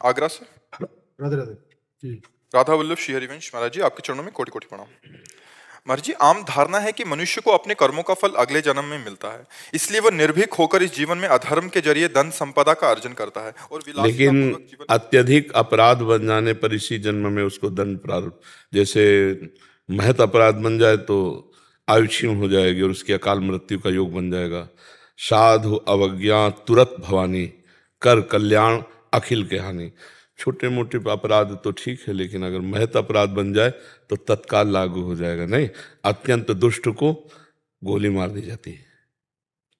आगरा से। राधे राधे जी। राधा वल्लभ श्री हरिवंश महाराज जी, आपके चरणों में कोटि कोटि प्रणाम। महाराज जी, आम धारणा है कि मनुष्य को अपने कर्मों का फल अगले जन्म में मिलता है, इसलिए वह निर्भीक होकर इस जीवन में अधर्म के जरिए धन संपदा का अर्जन करता है और लेकिन विलासितापूर्वक जीवन। अत्यधिक अपराध बन जाने पर इसी जन्म में उसको दंड प्रारूप, जैसे महत अपराध बन जाए तो आयु क्षीण हो जाएगी और उसकी अकाल मृत्यु का योग बन जाएगा। साधु अवज्ञा तुरत भवानी, कर कल्याण अखिल के हानि। छोटे मोटे अपराध तो ठीक है, लेकिन अगर महत अपराध बन जाए तो तत्काल लागू हो जाएगा। नहीं, अत्यंत दुष्ट को गोली मार दी जाती है,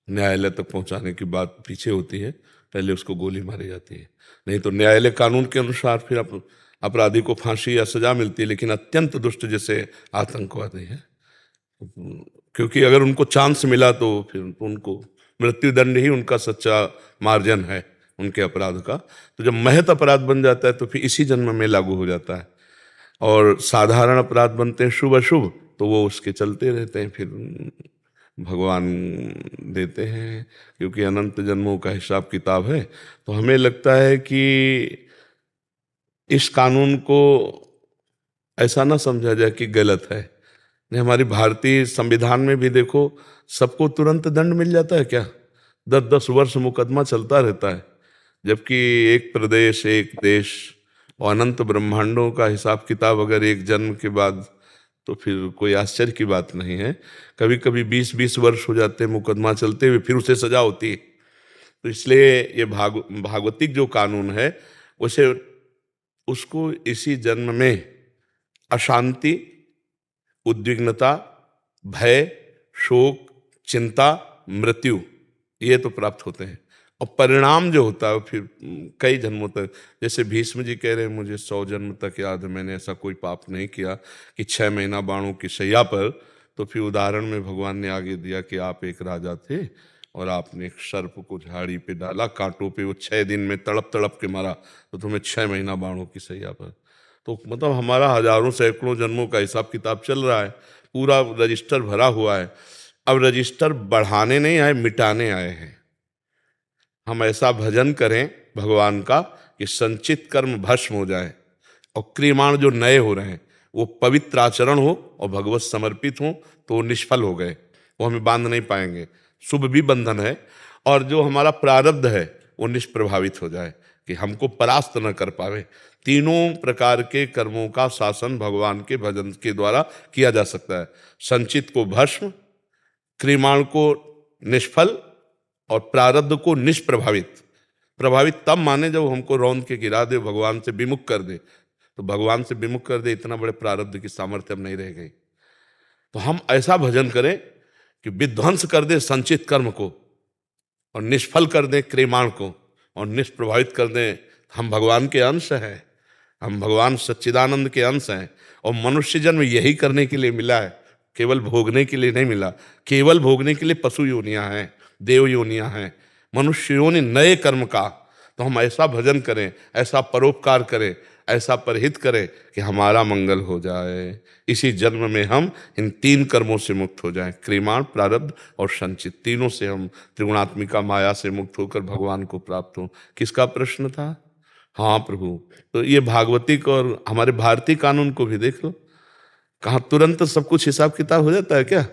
न्यायालय तक पहुंचाने की बात पीछे होती है, पहले उसको गोली मारी जाती है। नहीं तो न्यायालय कानून के अनुसार फिर अपराधी को फांसी या सजा मिलती है। लेकिन अत्यंत दुष्ट जैसे आतंकवादी है, क्योंकि अगर उनको चांस मिला तो फिर उनको मृत्युदंड ही उनका सच्चा मार्जन है उनके अपराध का। तो जब महत अपराध बन जाता है तो फिर इसी जन्म में लागू हो जाता है। और साधारण अपराध बनते हैं शुभ अशुभ, तो वो उसके चलते रहते हैं, फिर भगवान देते हैं, क्योंकि अनंत जन्मों का हिसाब किताब है। तो हमें लगता है कि इस कानून को ऐसा ना समझा जाए कि गलत है। नहीं, हमारी भारतीय संविधान में भी देखो, सबको तुरंत दंड मिल जाता है क्या? 10-10 वर्ष मुकदमा चलता रहता है, जबकि एक प्रदेश एक देश और अनंत ब्रह्मांडों का हिसाब किताब अगर एक जन्म के बाद, तो फिर कोई आश्चर्य की बात नहीं है। कभी कभी 20-20 वर्ष हो जाते हैं मुकदमा चलते हुए, फिर उसे सजा होती है। तो इसलिए ये भागवतिक जो कानून है उसे उसको इसी जन्म में अशांति, उद्विग्नता, भय, शोक, चिंता, मृत्यु, ये तो प्राप्त होते हैं। और परिणाम जो होता है फिर कई जन्मों तक, जैसे भीष्म जी कह रहे हैं मुझे 100 जन्म तक याद है, मैंने ऐसा कोई पाप नहीं किया, कि 6 महीना बाणों की शैया पर। तो फिर उदाहरण में भगवान ने आगे दिया कि आप एक राजा थे और आपने एक सर्प को झाड़ी पे डाला, कांटों पे, वो 6 दिन में तड़प तड़प के मारा, तो तुम्हें 6 महीना बाणों की शैया पर। तो मतलब हमारा हजारों सैकड़ों जन्मों का हिसाब किताब चल रहा है, पूरा रजिस्टर भरा हुआ है। अब रजिस्टर बढ़ाने नहीं आए, मिटाने आए हैं। हम ऐसा भजन करें भगवान का कि संचित कर्म भस्म हो जाए और क्रियमाण जो नए हो रहे हैं वो पवित्र आचरण हो और भगवत समर्पित हो, तो निष्फल हो गए, वो हमें बांध नहीं पाएंगे। शुभ भी बंधन है, और जो हमारा प्रारब्ध है वो निष्प्रभावित हो जाए कि हमको परास्त न कर पावे। तीनों प्रकार के कर्मों का शासन भगवान के भजन के द्वारा किया जा सकता है। संचित को भस्म, क्रियमाण को निष्फल और प्रारब्ध को निष्प्रभावित। प्रभावित तब माने जब हमको रौंद के गिरा दे, भगवान से विमुख कर दे। तो भगवान से विमुख कर दे, इतना बड़े प्रारब्ध की सामर्थ्य अब नहीं रह गई। तो हम ऐसा भजन करें कि विध्वंस कर दे संचित कर्म को और निष्फल कर दे क्रियमाण को और निष्प्रभावित कर दे। हम भगवान के अंश हैं, हम भगवान सच्चिदानंद के अंश हैं, और मनुष्य जन्म यही करने के लिए मिला है, केवल भोगने के लिए नहीं मिला। केवल भोगने के लिए पशु योनियां हैं, देव योनियां हैं, मनुष्य योनि नए कर्म का। तो हम ऐसा भजन करें, ऐसा परोपकार करें, ऐसा परहित करें कि हमारा मंगल हो जाए। इसी जन्म में हम इन 3 कर्मों से मुक्त हो जाएं, क्रियमाण, प्रारब्ध और संचित। तीनों से हम त्रिगुणात्मिका माया से मुक्त होकर भगवान को प्राप्त हो। किसका प्रश्न था? हाँ प्रभु। तो ये भागवतिक और हमारे भारतीय कानून को भी देख लो, कहाँ तुरंत सब कुछ हिसाब किताब हो जाता है क्या?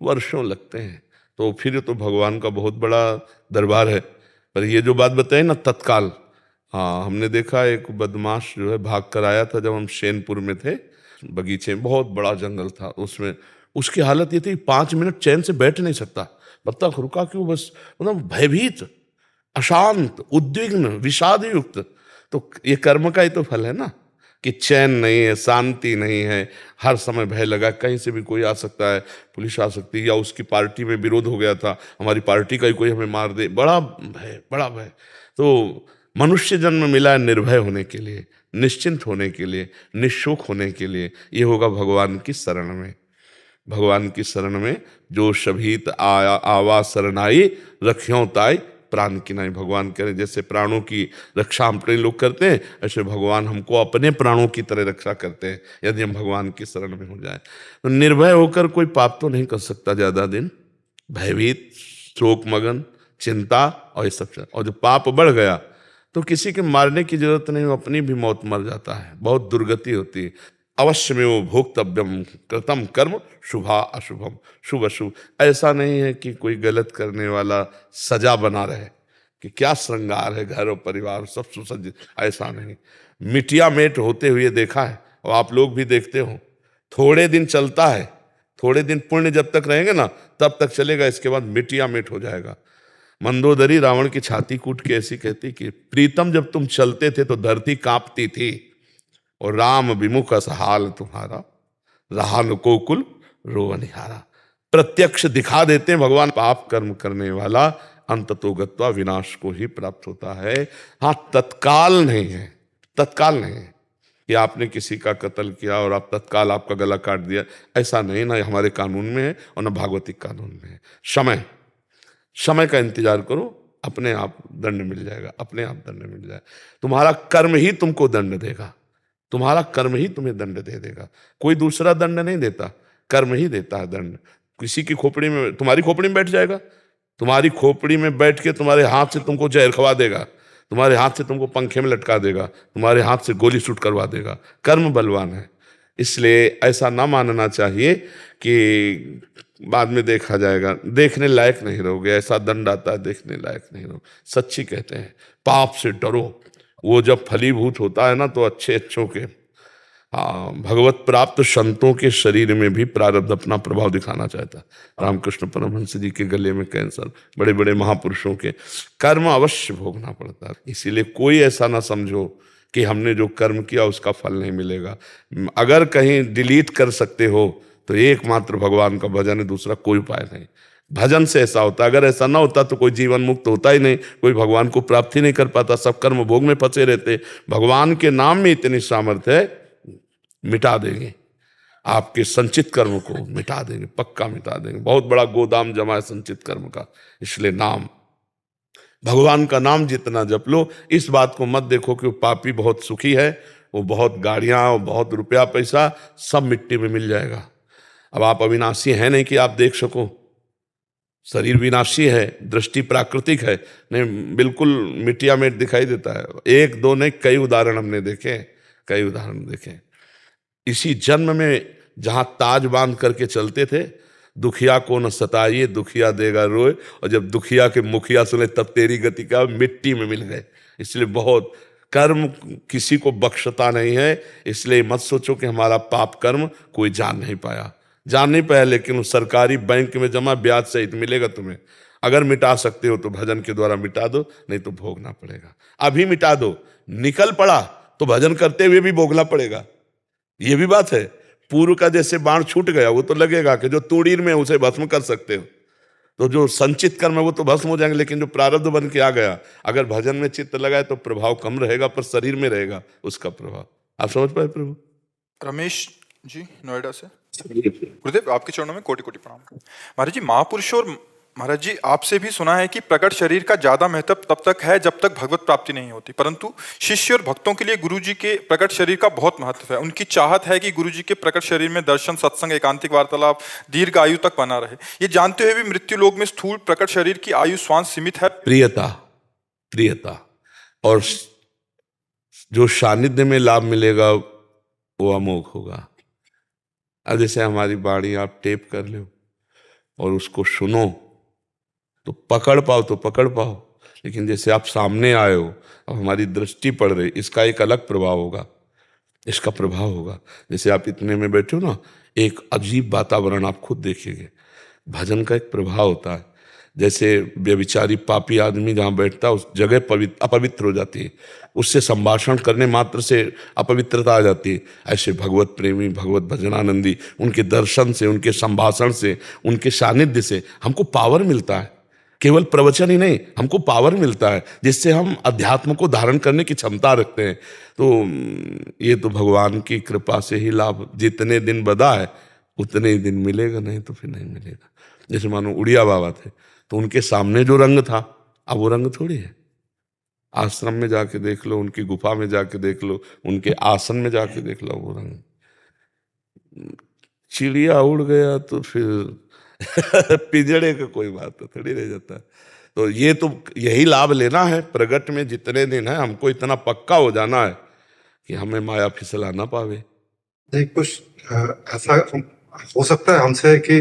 वर्षों लगते हैं। तो फिर तो भगवान का बहुत बड़ा दरबार है। पर ये जो बात बताई ना तत्काल, हाँ हमने देखा एक बदमाश जो है भाग कर आया था, जब हम शेनपुर में थे, बगीचे में बहुत बड़ा जंगल था, उसमें उसकी हालत ये थी 5 मिनट चैन से बैठ नहीं सकता। बत्तख रुका क्यों? बस मतलब भयभीत, अशांत, उद्विग्न, विषाद युक्त। तो ये कर्म का ही तो फल है ना, कि चैन नहीं है, शांति नहीं है, हर समय भय लगा, कहीं से भी कोई आ सकता है, पुलिस आ सकती है, या उसकी पार्टी में विरोध हो गया था, हमारी पार्टी का ही कोई हमें मार दे, बड़ा भय, बड़ा भय। तो मनुष्य जन्म मिला है निर्भय होने के लिए, निश्चिंत होने के लिए, निःशोक होने के लिए। ये होगा भगवान की शरण में। भगवान की शरण में जो शभीत आया आवा शरणाई, रखियों ताई प्राण की नहीं। भगवान कह रहे जैसे प्राणों की रक्षा हम अपने लोग करते हैं, ऐसे भगवान हमको अपने प्राणों की तरह रक्षा करते हैं यदि हम भगवान की शरण में हो जाए। तो निर्भय होकर कोई पाप तो नहीं कर सकता ज्यादा दिन, भयभीत, शोक मगन, चिंता और ये सब। और जो पाप बढ़ गया तो किसी के मारने की जरूरत नहीं, वो अपनी भी मौत मर जाता है, बहुत दुर्गति होती है। अवश्य में वो भोक्तव्यम कृतम कर्म शुभा अशुभम, शुभ अशुभ। ऐसा नहीं है कि कोई गलत करने वाला सजा बना रहे कि क्या श्रृंगार है, घर और परिवार सब सुसज्जित, ऐसा नहीं। मिटिया मेट होते हुए देखा है, और आप लोग भी देखते हो। थोड़े दिन चलता है, थोड़े दिन पुण्य जब तक रहेंगे ना तब तक चलेगा, इसके बाद मिटिया मेट हो जाएगा। मंदोदरी रावण की छाती कूट के ऐसी कहती कि प्रीतम जब तुम चलते थे तो धरती कांपती थी, और राम विमुख असहाल तुम्हारा, रहा न कोकुल रोवनिहारा। प्रत्यक्ष दिखा देते हैं भगवान, पाप कर्म करने वाला अंततो गत्वा विनाश को ही प्राप्त होता है। हाँ, तत्काल नहीं है, तत्काल नहीं है कि आपने किसी का कत्ल किया और आप तत्काल आपका गला काट दिया, ऐसा नहीं, ना हमारे कानून में है और ना भागवतिक कानून में है। समय, समय का इंतजार करो, अपने आप दंड मिल जाएगा, अपने आप दंड मिल जाएगा। तुम्हारा कर्म ही तुमको दंड देगा, तुम्हारा कर्म ही तुम्हें दंड दे देगा, कोई दूसरा दंड नहीं देता, कर्म ही देता है दंड। किसी की खोपड़ी में, तुम्हारी खोपड़ी में बैठ जाएगा, तुम्हारी खोपड़ी में बैठ के तुम्हारे हाथ से तुमको जहर खवा देगा, तुम्हारे हाथ से तुमको पंखे में लटका देगा, तुम्हारे हाथ से गोली शूट करवा देगा। कर्म बलवान है, इसलिए ऐसा ना मानना चाहिए कि बाद में देखा जाएगा, देखने लायक नहीं रहोगे, ऐसा दंड आता है देखने लायक नहीं रहोगे। सच्ची कहते हैं, पाप से डरो, वो जब फलीभूत होता है ना तो अच्छे अच्छों के, हाँ, भगवत प्राप्त संतों के शरीर में भी प्रारब्ध अपना प्रभाव दिखाना चाहता है। रामकृष्ण परमहंस जी के गले में कैंसर, बड़े बड़े महापुरुषों के कर्म अवश्य भोगना पड़ता है। इसीलिए कोई ऐसा ना समझो कि हमने जो कर्म किया उसका फल नहीं मिलेगा। अगर कहीं डिलीट कर सकते हो तो एकमात्र भगवान का भजन है, दूसरा कोई उपाय नहीं। भजन से ऐसा होता, अगर ऐसा ना होता तो कोई जीवन मुक्त होता ही नहीं, कोई भगवान को प्राप्ति नहीं कर पाता, सब कर्म भोग में फंसे रहते। भगवान के नाम में इतनी सामर्थ्य है, मिटा देंगे आपके संचित कर्म को, मिटा देंगे, पक्का मिटा देंगे। बहुत बड़ा गोदाम जमा है संचित कर्म का। इसलिए नाम, भगवान का नाम जितना जप लो, इस बात को मत देखो कि वो पापी बहुत सुखी है, वो बहुत गाड़ियां और बहुत रुपया पैसा सब मिट्टी में मिल जाएगा। अब आप अविनाशी हैं नहीं कि आप देख सको, शरीर विनाशी है, दृष्टि प्राकृतिक है, नहीं, बिल्कुल मिट्टिया मेट दिखाई देता है। एक दो नहीं, कई उदाहरण हमने देखे, कई उदाहरण देखे। इसी जन्म में जहां ताज बांध करके चलते थे, दुखिया को न सताइए दुखिया देगा रोए, और जब दुखिया के मुखिया सुने तब तेरी गति का, मिट्टी में मिल गए। इसलिए बहुत कर्म किसी को बख्शता नहीं है। इसलिए मत सोचो कि हमारा पाप कर्म कोई जान नहीं पाया, जान नहीं पाया, लेकिन उस सरकारी बैंक में जमा ब्याज सहित मिलेगा तुम्हें। अगर मिटा सकते हो तो भजन के द्वारा मिटा दो, नहीं तो भोगना पड़ेगा। अभी मिटा दो, निकल पड़ा तो भजन करते हुए भी भोगना पड़ेगा। ये भी बात है। पूर्व का जैसे बाण छूट गया, वो तो लगेगा कि जो तूड़ीर में उसे भस्म कर सकते हो, तो जो संचित कर्म है वो तो भस्म हो जाएंगे, लेकिन जो प्रारब्ध बन के आ गया, अगर भजन में चित्त लगाए तो प्रभाव कम रहेगा, पर शरीर में रहेगा उसका प्रभाव। आप समझ पाए प्रभु? रमेश जी नोएडा से। गुरुदेव आपके चरणों में कोटि कोटि प्रणाम। महाराज जी, महापुरुषों और महाराज जी आपसे भी सुना है कि प्रकट शरीर का ज्यादा महत्व तब तक है जब तक भगवत प्राप्ति नहीं होती, परंतु शिष्य और भक्तों के लिए गुरु जी के प्रकट शरीर का बहुत महत्व है। उनकी चाहत है कि गुरु जी के प्रकट शरीर में दर्शन, सत्संग, एकांतिक वार्तालाप दीर्घ आयु तक बना रहे। ये जानते हुए भी मृत्यु लोक में स्थूल प्रकट शरीर की आयु श्वास सीमित है। प्रियता, प्रियता और जो सानिध्य में लाभ मिलेगा वो अमोघ होगा। अब जैसे हमारी बाणी आप टेप कर लो और उसको सुनो तो पकड़ पाओ तो पकड़ पाओ, लेकिन जैसे आप सामने आए हो, अब हमारी दृष्टि पड़ रही, इसका एक अलग प्रभाव होगा, इसका प्रभाव होगा। जैसे आप इतने में बैठे हो ना, एक अजीब वातावरण आप खुद देखिएगा। भजन का एक प्रभाव होता है। जैसे व्यभिचारी पापी आदमी जहाँ बैठता है उस जगह अपवित्र हो जाती है, उससे संभाषण करने मात्र से अपवित्रता आ जाती है। ऐसे भगवत प्रेमी, भगवत भजनानंदी, उनके दर्शन से, उनके संभाषण से, उनके सानिध्य से हमको पावर मिलता है। केवल प्रवचन ही नहीं, हमको पावर मिलता है जिससे हम अध्यात्म को धारण करने की क्षमता रखते हैं। तो ये तो भगवान की कृपा से ही लाभ, जितने दिन बदा है उतने ही दिन मिलेगा, नहीं तो फिर नहीं मिलेगा। जैसे मानो उड़िया बाबा थे, तो उनके सामने जो रंग था अब वो रंग थोड़ी है। आश्रम में जाके देख लो, उनकी गुफा में जाके देख लो, उनके आसन में जाके देख लो, वो रंग। चिड़िया उड़ गया तो फिर पिंजड़े का कोई बात तो थोड़ी रह जाता है। तो ये तो यही लाभ लेना है प्रगट में जितने दिन है, हमको इतना पक्का हो जाना है कि हमें माया फिसला ना पावे। नहीं, कुछ ऐसा हो सकता है हमसे कि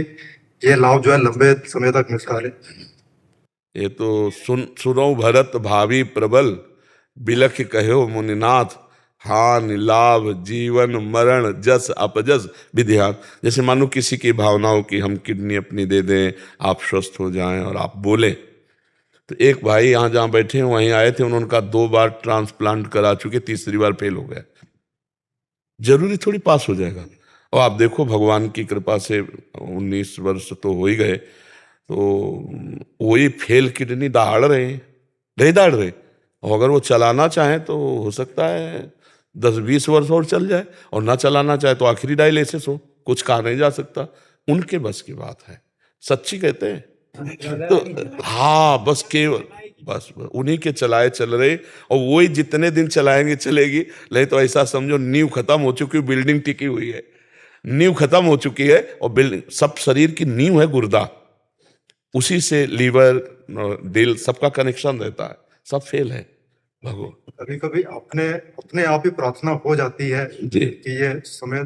ये लाभ जो है लंबे समय तक मिलता रहे। ये तो सुनो भरत भावी प्रबल, बिलख कहो मुनिनाथ, हान लाभ जीवन मरण जस अपजस विध्यान। जैसे मानो किसी की भावनाओं की हम किडनी अपनी दे दें, आप स्वस्थ हो जाएं और आप बोले। तो एक भाई यहाँ जहाँ बैठे हैं वहीं आए थे, उन्होंने कहा 2 बार ट्रांसप्लांट करा चुके, तीसरी बार फेल हो गया। जरूरी थोड़ी पास हो जाएगा। और आप देखो भगवान की कृपा से 19 वर्ष तो हो ही गए, तो वही फेल किडनी दहाड़ रहे हैं, नहीं दहाड़ रहे। और अगर वो चलाना चाहें तो हो सकता है 10-20 वर्ष और चल जाए, और ना चलाना चाहे तो आखिरी डायलिसिस हो। कुछ कहा नहीं जा सकता, उनके बस की बात है। सच्ची कहते हैं तो हाँ, बस केवल बस उन्हीं के चलाए चल रहे, और वही जितने दिन चलाएंगे चलेगी। नहीं तो ऐसा समझो नींव खत्म हो चुकी, बिल्डिंग टिकी हुई है। नींव खत्म हो चुकी है और बिल्डिंग, सब शरीर की नींव है गुर्दा, उसी से लीवर दिल सबका कनेक्शन रहता है, सब फेल है भगवान। कभी कभी अपने अपने आप ही प्रार्थना हो जाती है जी। कि ये समय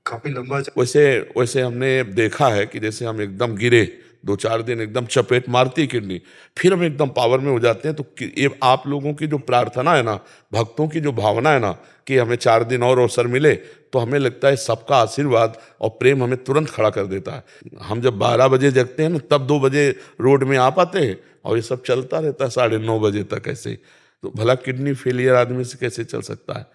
काफी लंबा वैसे वैसे हमने देखा है कि जैसे हम एकदम गिरे, 2-4 दिन एकदम चपेट मारती है किडनी, फिर हम एकदम पावर में हो जाते हैं। तो ये आप लोगों की जो प्रार्थना है ना, भक्तों की जो भावना है ना कि हमें 4 दिन और अवसर मिले, तो हमें लगता है सबका आशीर्वाद और प्रेम हमें तुरंत खड़ा कर देता है। हम जब 12 बजे जगते हैं ना, तब 2 बजे रोड में आ पाते हैं, और ये सब चलता रहता है 9:30 बजे तक ऐसे। तो भला किडनी फेलियर आदमी से कैसे चल सकता है?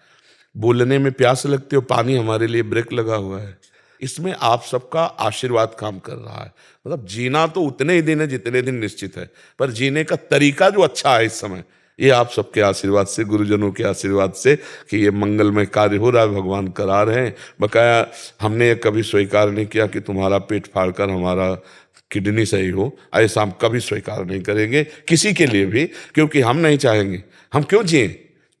बोलने में प्यास लगती है, पानी हमारे लिए ब्रेक लगा हुआ है। इसमें आप सबका आशीर्वाद काम कर रहा है। मतलब जीना तो उतने ही दिन है जितने दिन निश्चित है, पर जीने का तरीका जो अच्छा है इस समय, ये आप सबके आशीर्वाद से, गुरुजनों के आशीर्वाद से कि ये मंगलमय कार्य हो रहा है, भगवान करा रहे हैं। बकाया हमने कभी स्वीकार नहीं किया कि तुम्हारा पेट फाड़कर हमारा किडनी सही हो, ऐसा हम कभी स्वीकार नहीं करेंगे किसी के लिए भी, क्योंकि हम नहीं चाहेंगे। हम क्यों जिए?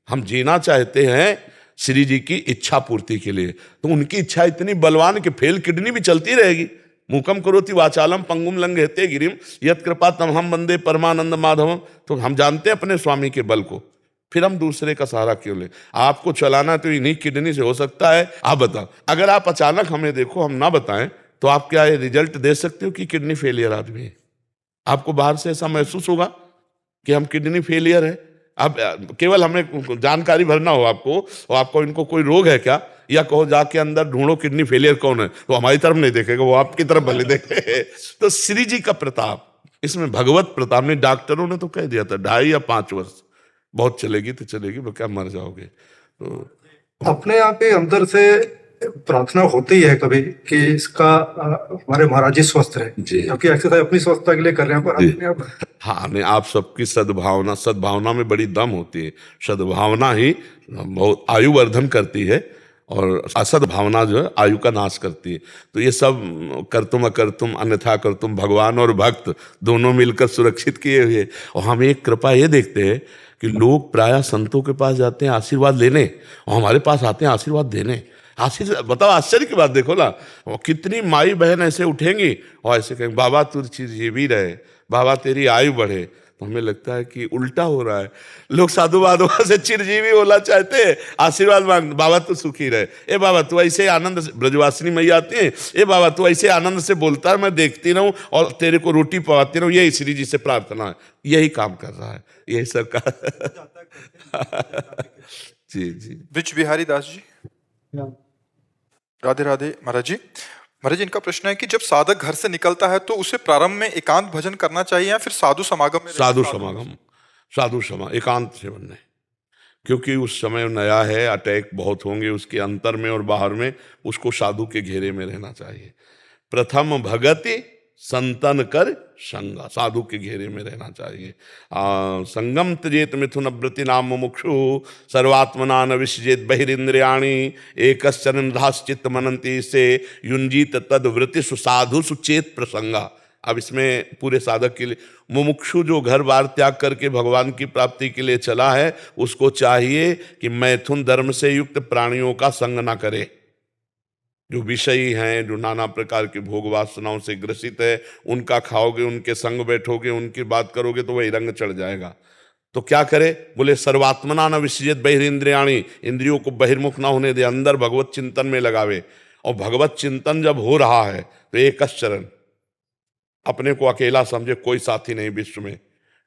हम जीना चाहते हैं श्री जी की इच्छा पूर्ति के लिए। तो उनकी इच्छा इतनी बलवान कि फेल किडनी भी चलती रहेगी। मूकम करोति वाचालम पंगुम लंघयते गिरिम यत् कृपा तमहम वंदे परमानंद माधवम। तो हम जानते हैं अपने स्वामी के बल को, फिर हम दूसरे का सहारा क्यों ले? आपको चलाना तो इन्हीं किडनी से हो सकता है। आप बताओ, अगर आप अचानक हमें देखो, हम ना बताएं, तो आप क्या ये रिजल्ट दे सकते हो कि किडनी फेलियर आदमी है? आपको बाहर से ऐसा महसूस होगा कि हम किडनी फेलियर है? अब केवल हमें जानकारी भरना हो आपको, और आपको इनको कोई रोग है क्या, या कहो जाके अंदर ढूंढो किडनी फेलियर कौन है, तो हमारी तरफ नहीं देखेगा, वो आपकी तरफ भले देखे। तो श्री जी का प्रताप, इसमें भगवत प्रताप ने, डॉक्टरों ने तो कह दिया था 2.5 या 5 वर्ष बहुत चलेगी तो चलेगी, वो क्या मर जाओगे। तो अपने आप ही अंदर से प्रार्थना होती है कभी कि इसका हमारे महाराज जी स्वस्थ रहे, जी। क्योंकि एक्सरसाइज अपनी स्वस्थता के लिए कर रहे हैं, पर जी। अपने आप हाँ, नहीं, आप सबकी सद्भावना, सद्भावना में बड़ी दम होती है। सद्भावना ही बहुत आयु वर्धन करती है, और असद्भावना जो है आयु का नाश करती है। तो ये सब कर्तुम अकर्तुम अन्यथा कर्तुम, भगवान और भक्त दोनों मिलकर सुरक्षित किए हुए। और हम एक कृपा ये देखते हैं कि लोग प्रायः संतों के पास जाते हैं आशीर्वाद लेने, और हमारे पास आते हैं आशीर्वाद देने। आशीर्वाद, बताओ आश्चर्य की बात देखो ना, और कितनी माई बहन ऐसे उठेंगी और ऐसे कहेंगे बाबा तू जीवी रहे, बाबा तेरी आयु बढ़े। तो हमें लगता है कि उल्टा हो रहा है। लोग साधु बाधुआ से चिरजीवी होना चाहते हैं, आशीर्वाद मांग, बाबा तू सुखी रहे, ए बाबा तू ऐसे आनंद से, ब्रजवासिनी मैया आती है, ए बाबा तू ऐसे आनंद से बोलता है, मैं देखती रहूं और तेरे को रोटी पवाती रहूं। यही श्री जी से प्रार्थना है, यही काम कर रहा है, यही सरकार। जी जी। ब्रिज बिहारी दास जी, राधे राधे महाराज जी। महाराज जी, इनका प्रश्न है कि जब साधक घर से निकलता है तो उसे प्रारंभ में एकांत भजन करना चाहिए या फिर साधु समागम में? साधु समागम, साधु समा एकांत से बनने, क्योंकि उस समय नया है, अटैक बहुत होंगे उसके अंतर में और बाहर में, उसको साधु के घेरे में रहना चाहिए। प्रथम भगति संतन कर संगा, साधु के घेरे में रहना चाहिए। संगम त्यजेत मिथुन व्रति नाम मुमुक्षु सर्वात्मना न विसजेत बहिरिंद्रियाणि एकश्चरन्धाश्चित्त मनंती से युंजीत तद वृत्ति सुसाधु सुचेत प्रसंगा। अब इसमें पूरे साधक के लिए, मुमुक्षु जो घर बार त्याग करके भगवान की प्राप्ति के लिए चला है, उसको चाहिए कि मैथुन धर्म से युक्त प्राणियों का संग ना करे। जो विषयी हैं, जो नाना प्रकार के भोग वासनाओं से ग्रसित है, उनका खाओगे, उनके संग बैठोगे, उनकी बात करोगे तो वही रंग चढ़ जाएगा। तो क्या करे? बोले सर्वात्मना न विसृजत बहिरिंद्रियाणि, इंद्रियों को बहिर्मुख ना होने दे, अंदर भगवत चिंतन में लगावे। और भगवत चिंतन जब हो रहा है तो एक चरण, अपने को अकेला समझे, कोई साथी नहीं विश्व में।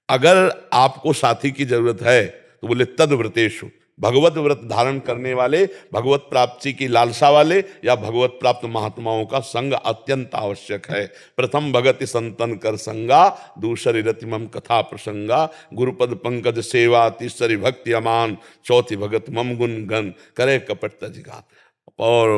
अगर आपको साथी की जरूरत है तो बोले तद्व्रतेषु, भगवत व्रत धारण करने वाले, भगवत प्राप्ति की लालसा वाले या भगवत प्राप्त महात्माओं का संग अत्यंत आवश्यक है। प्रथम भगति संतन कर संगा, दूसरी रतिमम कथा प्रसंगा, गुरुपद पंकज सेवा, तीसरी भक्ति अमान, चौथी भगत मम गुण गन, करे कपट तजगान। और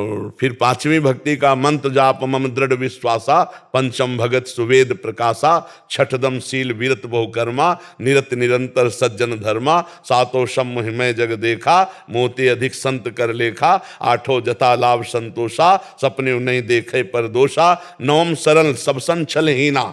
फिर पांचवी भक्ति का मंत्र जाप मम दृढ़ विश्वासा, पंचम भगत सुवेद प्रकाशा, छठदम शील वीरत बहुकर्मा, निरत निरंतर सज्जन धर्मा, सातों सम हिमय जग देखा, मोते अधिक संत कर लेखा, आठों जता लाभ संतोषा, सपने नहीं देखे पर दोषा, नवम सरल सब संचल हीना।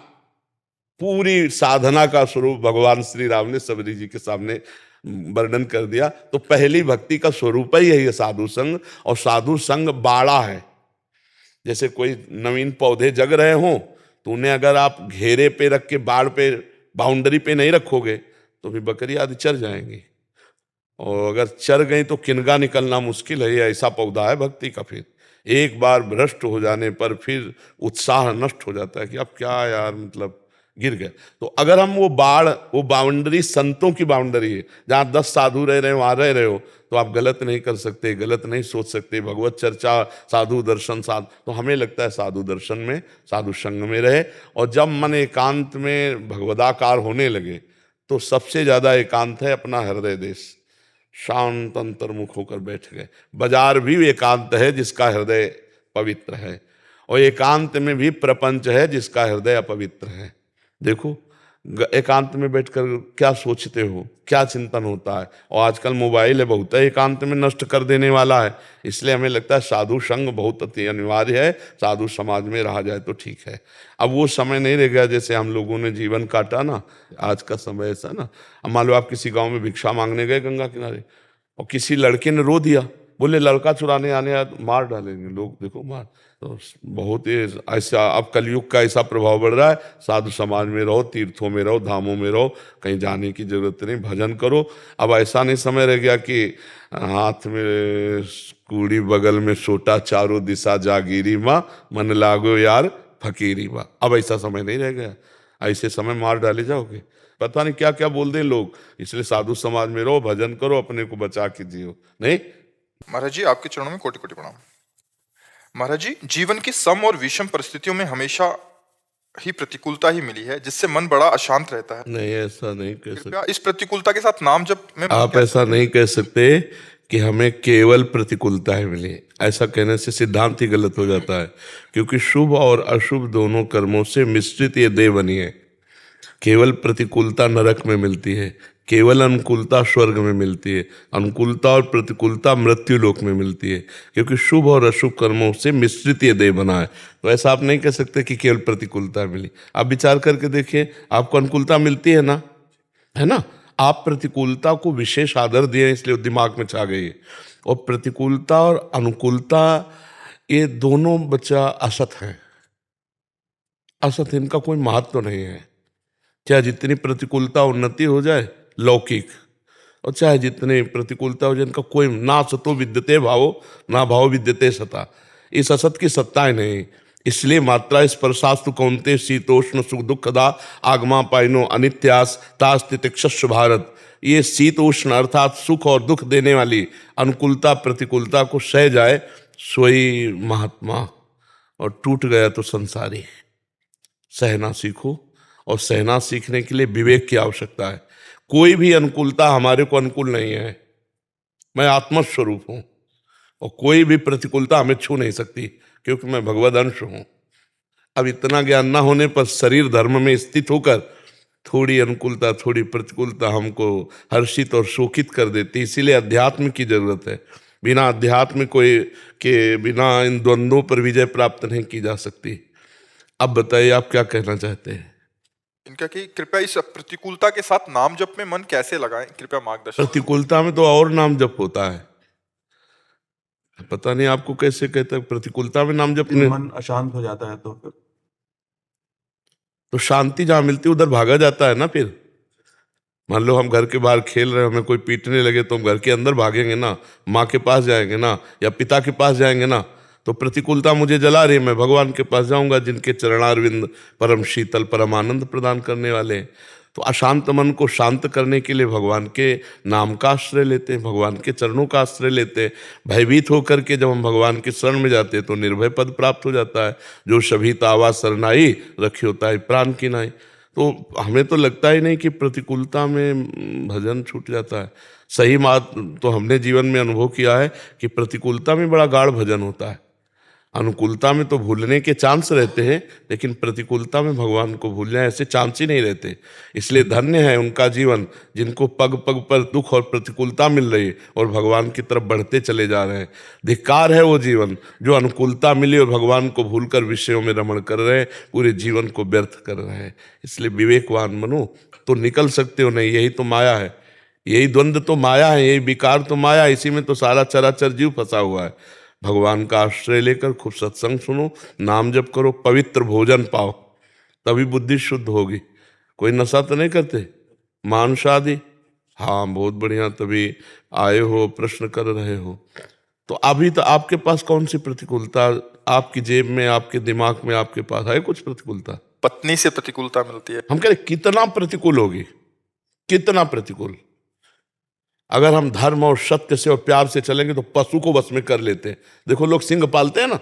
पूरी साधना का स्वरूप भगवान श्री राम ने सबरी जी के सामने वर्णन कर दिया। तो पहली भक्ति का स्वरूप ही है ये साधु संग। और साधु संग बाड़ा है। जैसे कोई नवीन पौधे जग रहे हों तो उन्हें अगर आप घेरे पे रख के, बाड़ पे, बाउंड्री पे नहीं रखोगे तो फिर बकरी आदि चर जाएंगी, और अगर चर गई तो किनगा निकलना मुश्किल है। ये ऐसा पौधा है भक्ति का। फिर एक बार भ्रष्ट हो जाने पर फिर उत्साह नष्ट हो जाता है कि अब क्या यार, मतलब गिर गए। तो अगर हम वो बाउंड्री संतों की बाउंड्री है, जहाँ 10 साधु रह रहे हो, वहाँ रह रहे हो, तो आप गलत नहीं कर सकते, गलत नहीं सोच सकते। भगवत चर्चा, साधु दर्शन, तो हमें लगता है साधु दर्शन में, साधु संग में रहे। और जब मन एकांत में भगवदाकार होने लगे तो सबसे ज्यादा एकांत है अपना हृदय देश। शांत अंतर्मुख होकर बैठ गए। बाजार भी एकांत है जिसका हृदय पवित्र है, और एकांत में भी प्रपंच है जिसका हृदय अपवित्र है। देखो एकांत में बैठकर क्या सोचते हो, क्या चिंतन होता है। और आजकल मोबाइल है, बहुत है एकांत में नष्ट कर देने वाला है। इसलिए हमें लगता है साधु संग बहुत अति अनिवार्य है, साधु समाज में रहा जाए तो ठीक है। अब वो समय नहीं रह गया जैसे हम लोगों ने जीवन काटा ना। आज का समय ऐसा ना, अब मान लो आप किसी गाँव में भिक्षा मांगने गए गंगा किनारे, और किसी लड़के ने रो दिया, बोले लड़का चुराने आने आया, तो मार डालेंगे लोग। देखो मार, तो बहुत ही ऐसा अब कलयुग का ऐसा प्रभाव बढ़ रहा है। साधु समाज में रहो, तीर्थों में रहो, धामों में रहो, कहीं जाने की जरूरत नहीं, भजन करो। अब ऐसा नहीं समय रह गया कि हाथ में कूड़ी बगल में सोटा, चारों दिशा जागीरी माँ, मन लागो यार फकीरी माँ। अब ऐसा समय नहीं रह गया। ऐसे समय मार डाले जाओगे, पता नहीं क्या क्या बोल दें लोग। इसलिए साधु समाज में रहो, भजन करो, अपने को बचा के जियो। नहीं महाराज जी, आपके चरणों में कोटि कोटि प्रणाम। महाराज जी, जीवन की सम और विषम परिस्थितियों में हमेशा ही प्रतिकूलता ही मिली है, जिससे मन बड़ा अशांत रहता है। नहीं, ऐसा नहीं कह सकते कृपया इस प्रतिकूलता के साथ नाम जप में आप। ऐसा नहीं कह सकते कि हमें केवल प्रतिकूलताएं मिली। ऐसा कहने से सिद्धांत ही गलत हो जाता है, क्योंकि शुभ और अशुभ दोनों कर्मों से मिश्रित ये देह बनी है। केवल प्रतिकूलता नरक में मिलती है, केवल अनुकूलता स्वर्ग में मिलती है, अनुकूलता और प्रतिकूलता मृत्यु लोक में मिलती है, क्योंकि शुभ और अशुभ कर्मों से मिश्रित ये देह बना है। तो ऐसा आप नहीं कह सकते कि केवल प्रतिकूलता मिली। आप विचार करके देखिए, आपको अनुकूलता मिलती है ना, है ना। आप प्रतिकूलता को विशेष आदर दिए, इसलिए दिमाग में छा गई है। और प्रतिकूलता और अनुकूलता ये दोनों बच्चा असत है, असत, इनका कोई महत्व तो नहीं है। चाहे जितनी प्रतिकूलता उन्नति हो जाए लौकिक, और चाहे जितनी प्रतिकूलता हो जाए, इनका कोई ना सतो विद्यते भावो ना भाव विद्यते सता। इस असत की सत्ता ही नहीं। इसलिए मात्रा स्पर्शास्तु कौन्ते शीतोष्ण सुख दुखदा आगमा पाइनो अनित्यास तास्तितिक्षस्व भारत। ये शीतोष्ण अर्थात सुख और दुख देने वाली अनुकूलता प्रतिकूलता को सह जाए सोई महात्मा, और टूट गया तो संसारी। सहना सीखो, और सहना सीखने के लिए विवेक की आवश्यकता है। कोई भी अनुकूलता हमारे को अनुकूल नहीं है। मैं आत्मस्वरूप हूं, और कोई भी प्रतिकूलता हमें छू नहीं सकती, क्योंकि मैं भगवद अंश हूं। अब इतना ज्ञान ना होने पर शरीर धर्म में स्थित होकर थोड़ी अनुकूलता थोड़ी प्रतिकूलता हमको हर्षित और शोकित कर देती। इसीलिए अध्यात्म की जरूरत है। बिना अध्यात्म के बिना इन द्वंद्वों पर विजय प्राप्त नहीं की जा सकती। अब बताइए आप क्या कहना चाहते हैं। इनका कि कृपया इस प्रतिकूलता के साथ नाम जप में मन कैसे लगाएं, कृपया मार्गदर्शन। प्रतिकूलता में तो और नाम जप होता है। पता नहीं आपको कैसे कहते हैं, प्रतिकूलता में नाम जपने। मन अशांत हो जाता है तो फिर तो शांति जहां मिलती है उधर भागा जाता है ना। फिर मान लो हम घर के बाहर खेल रहे हैं, हमें कोई पीटने लगे तो हम घर के अंदर भागेंगे ना, माँ के पास जाएंगे ना, या पिता के पास जाएंगे ना। तो प्रतिकूलता मुझे जला रही है, मैं भगवान के पास जाऊंगा जिनके चरणारविंद परम शीतल परम आनंद प्रदान करने वाले हैं। तो अशांत मन को शांत करने के लिए भगवान के नाम का आश्रय लेते हैं, भगवान के चरणों का आश्रय लेते हैं। भयभीत होकर के जब हम भगवान के शरण में जाते हैं तो निर्भय पद प्राप्त हो जाता है। जो सभी तावा शरणाई रखी होता है प्राण की नाई। तो हमें तो लगता ही नहीं कि प्रतिकूलता में भजन छूट जाता है। सही बात तो हमने जीवन में अनुभव किया है कि प्रतिकूलता में बड़ा गाढ़ भजन होता है। अनुकूलता में तो भूलने के चांस रहते हैं, लेकिन प्रतिकूलता में भगवान को भूलने ऐसे चांस ही नहीं रहते। इसलिए धन्य है उनका जीवन जिनको पग पग पर दुख और प्रतिकूलता मिल रही है और भगवान की तरफ बढ़ते चले जा रहे हैं। धिक्कार है वो जीवन जो अनुकूलता मिली और भगवान को भूलकर विषयों में रमण कर रहे हैं, पूरे जीवन को व्यर्थ कर रहे हैं। इसलिए विवेकवान बनो तो निकल सकते हो नहीं। यही तो माया है, यही द्वंद्व तो माया है, यही विकार तो माया है। इसी में तो सारा चराचर जीव फंसा हुआ है। भगवान का आश्रय लेकर खूब सत्संग सुनो, नाम जप करो, पवित्र भोजन पाओ, तभी बुद्धि शुद्ध होगी। कोई नशा तो नहीं करते, मांस आदि? हाँ, बहुत बढ़िया, तभी आए हो, प्रश्न कर रहे हो। तो अभी तो आपके पास कौन सी प्रतिकूलता? आपकी जेब में, आपके दिमाग में, आपके पास है कुछ प्रतिकूलता? पत्नी से प्रतिकूलता मिलती है। हम कह रहे कितना प्रतिकूल होगी, कितना प्रतिकूल। अगर हम धर्म और सत्य से और प्यार से चलेंगे तो पशु को वश में कर लेते हैं। देखो लोग सिंह पालते हैं ना,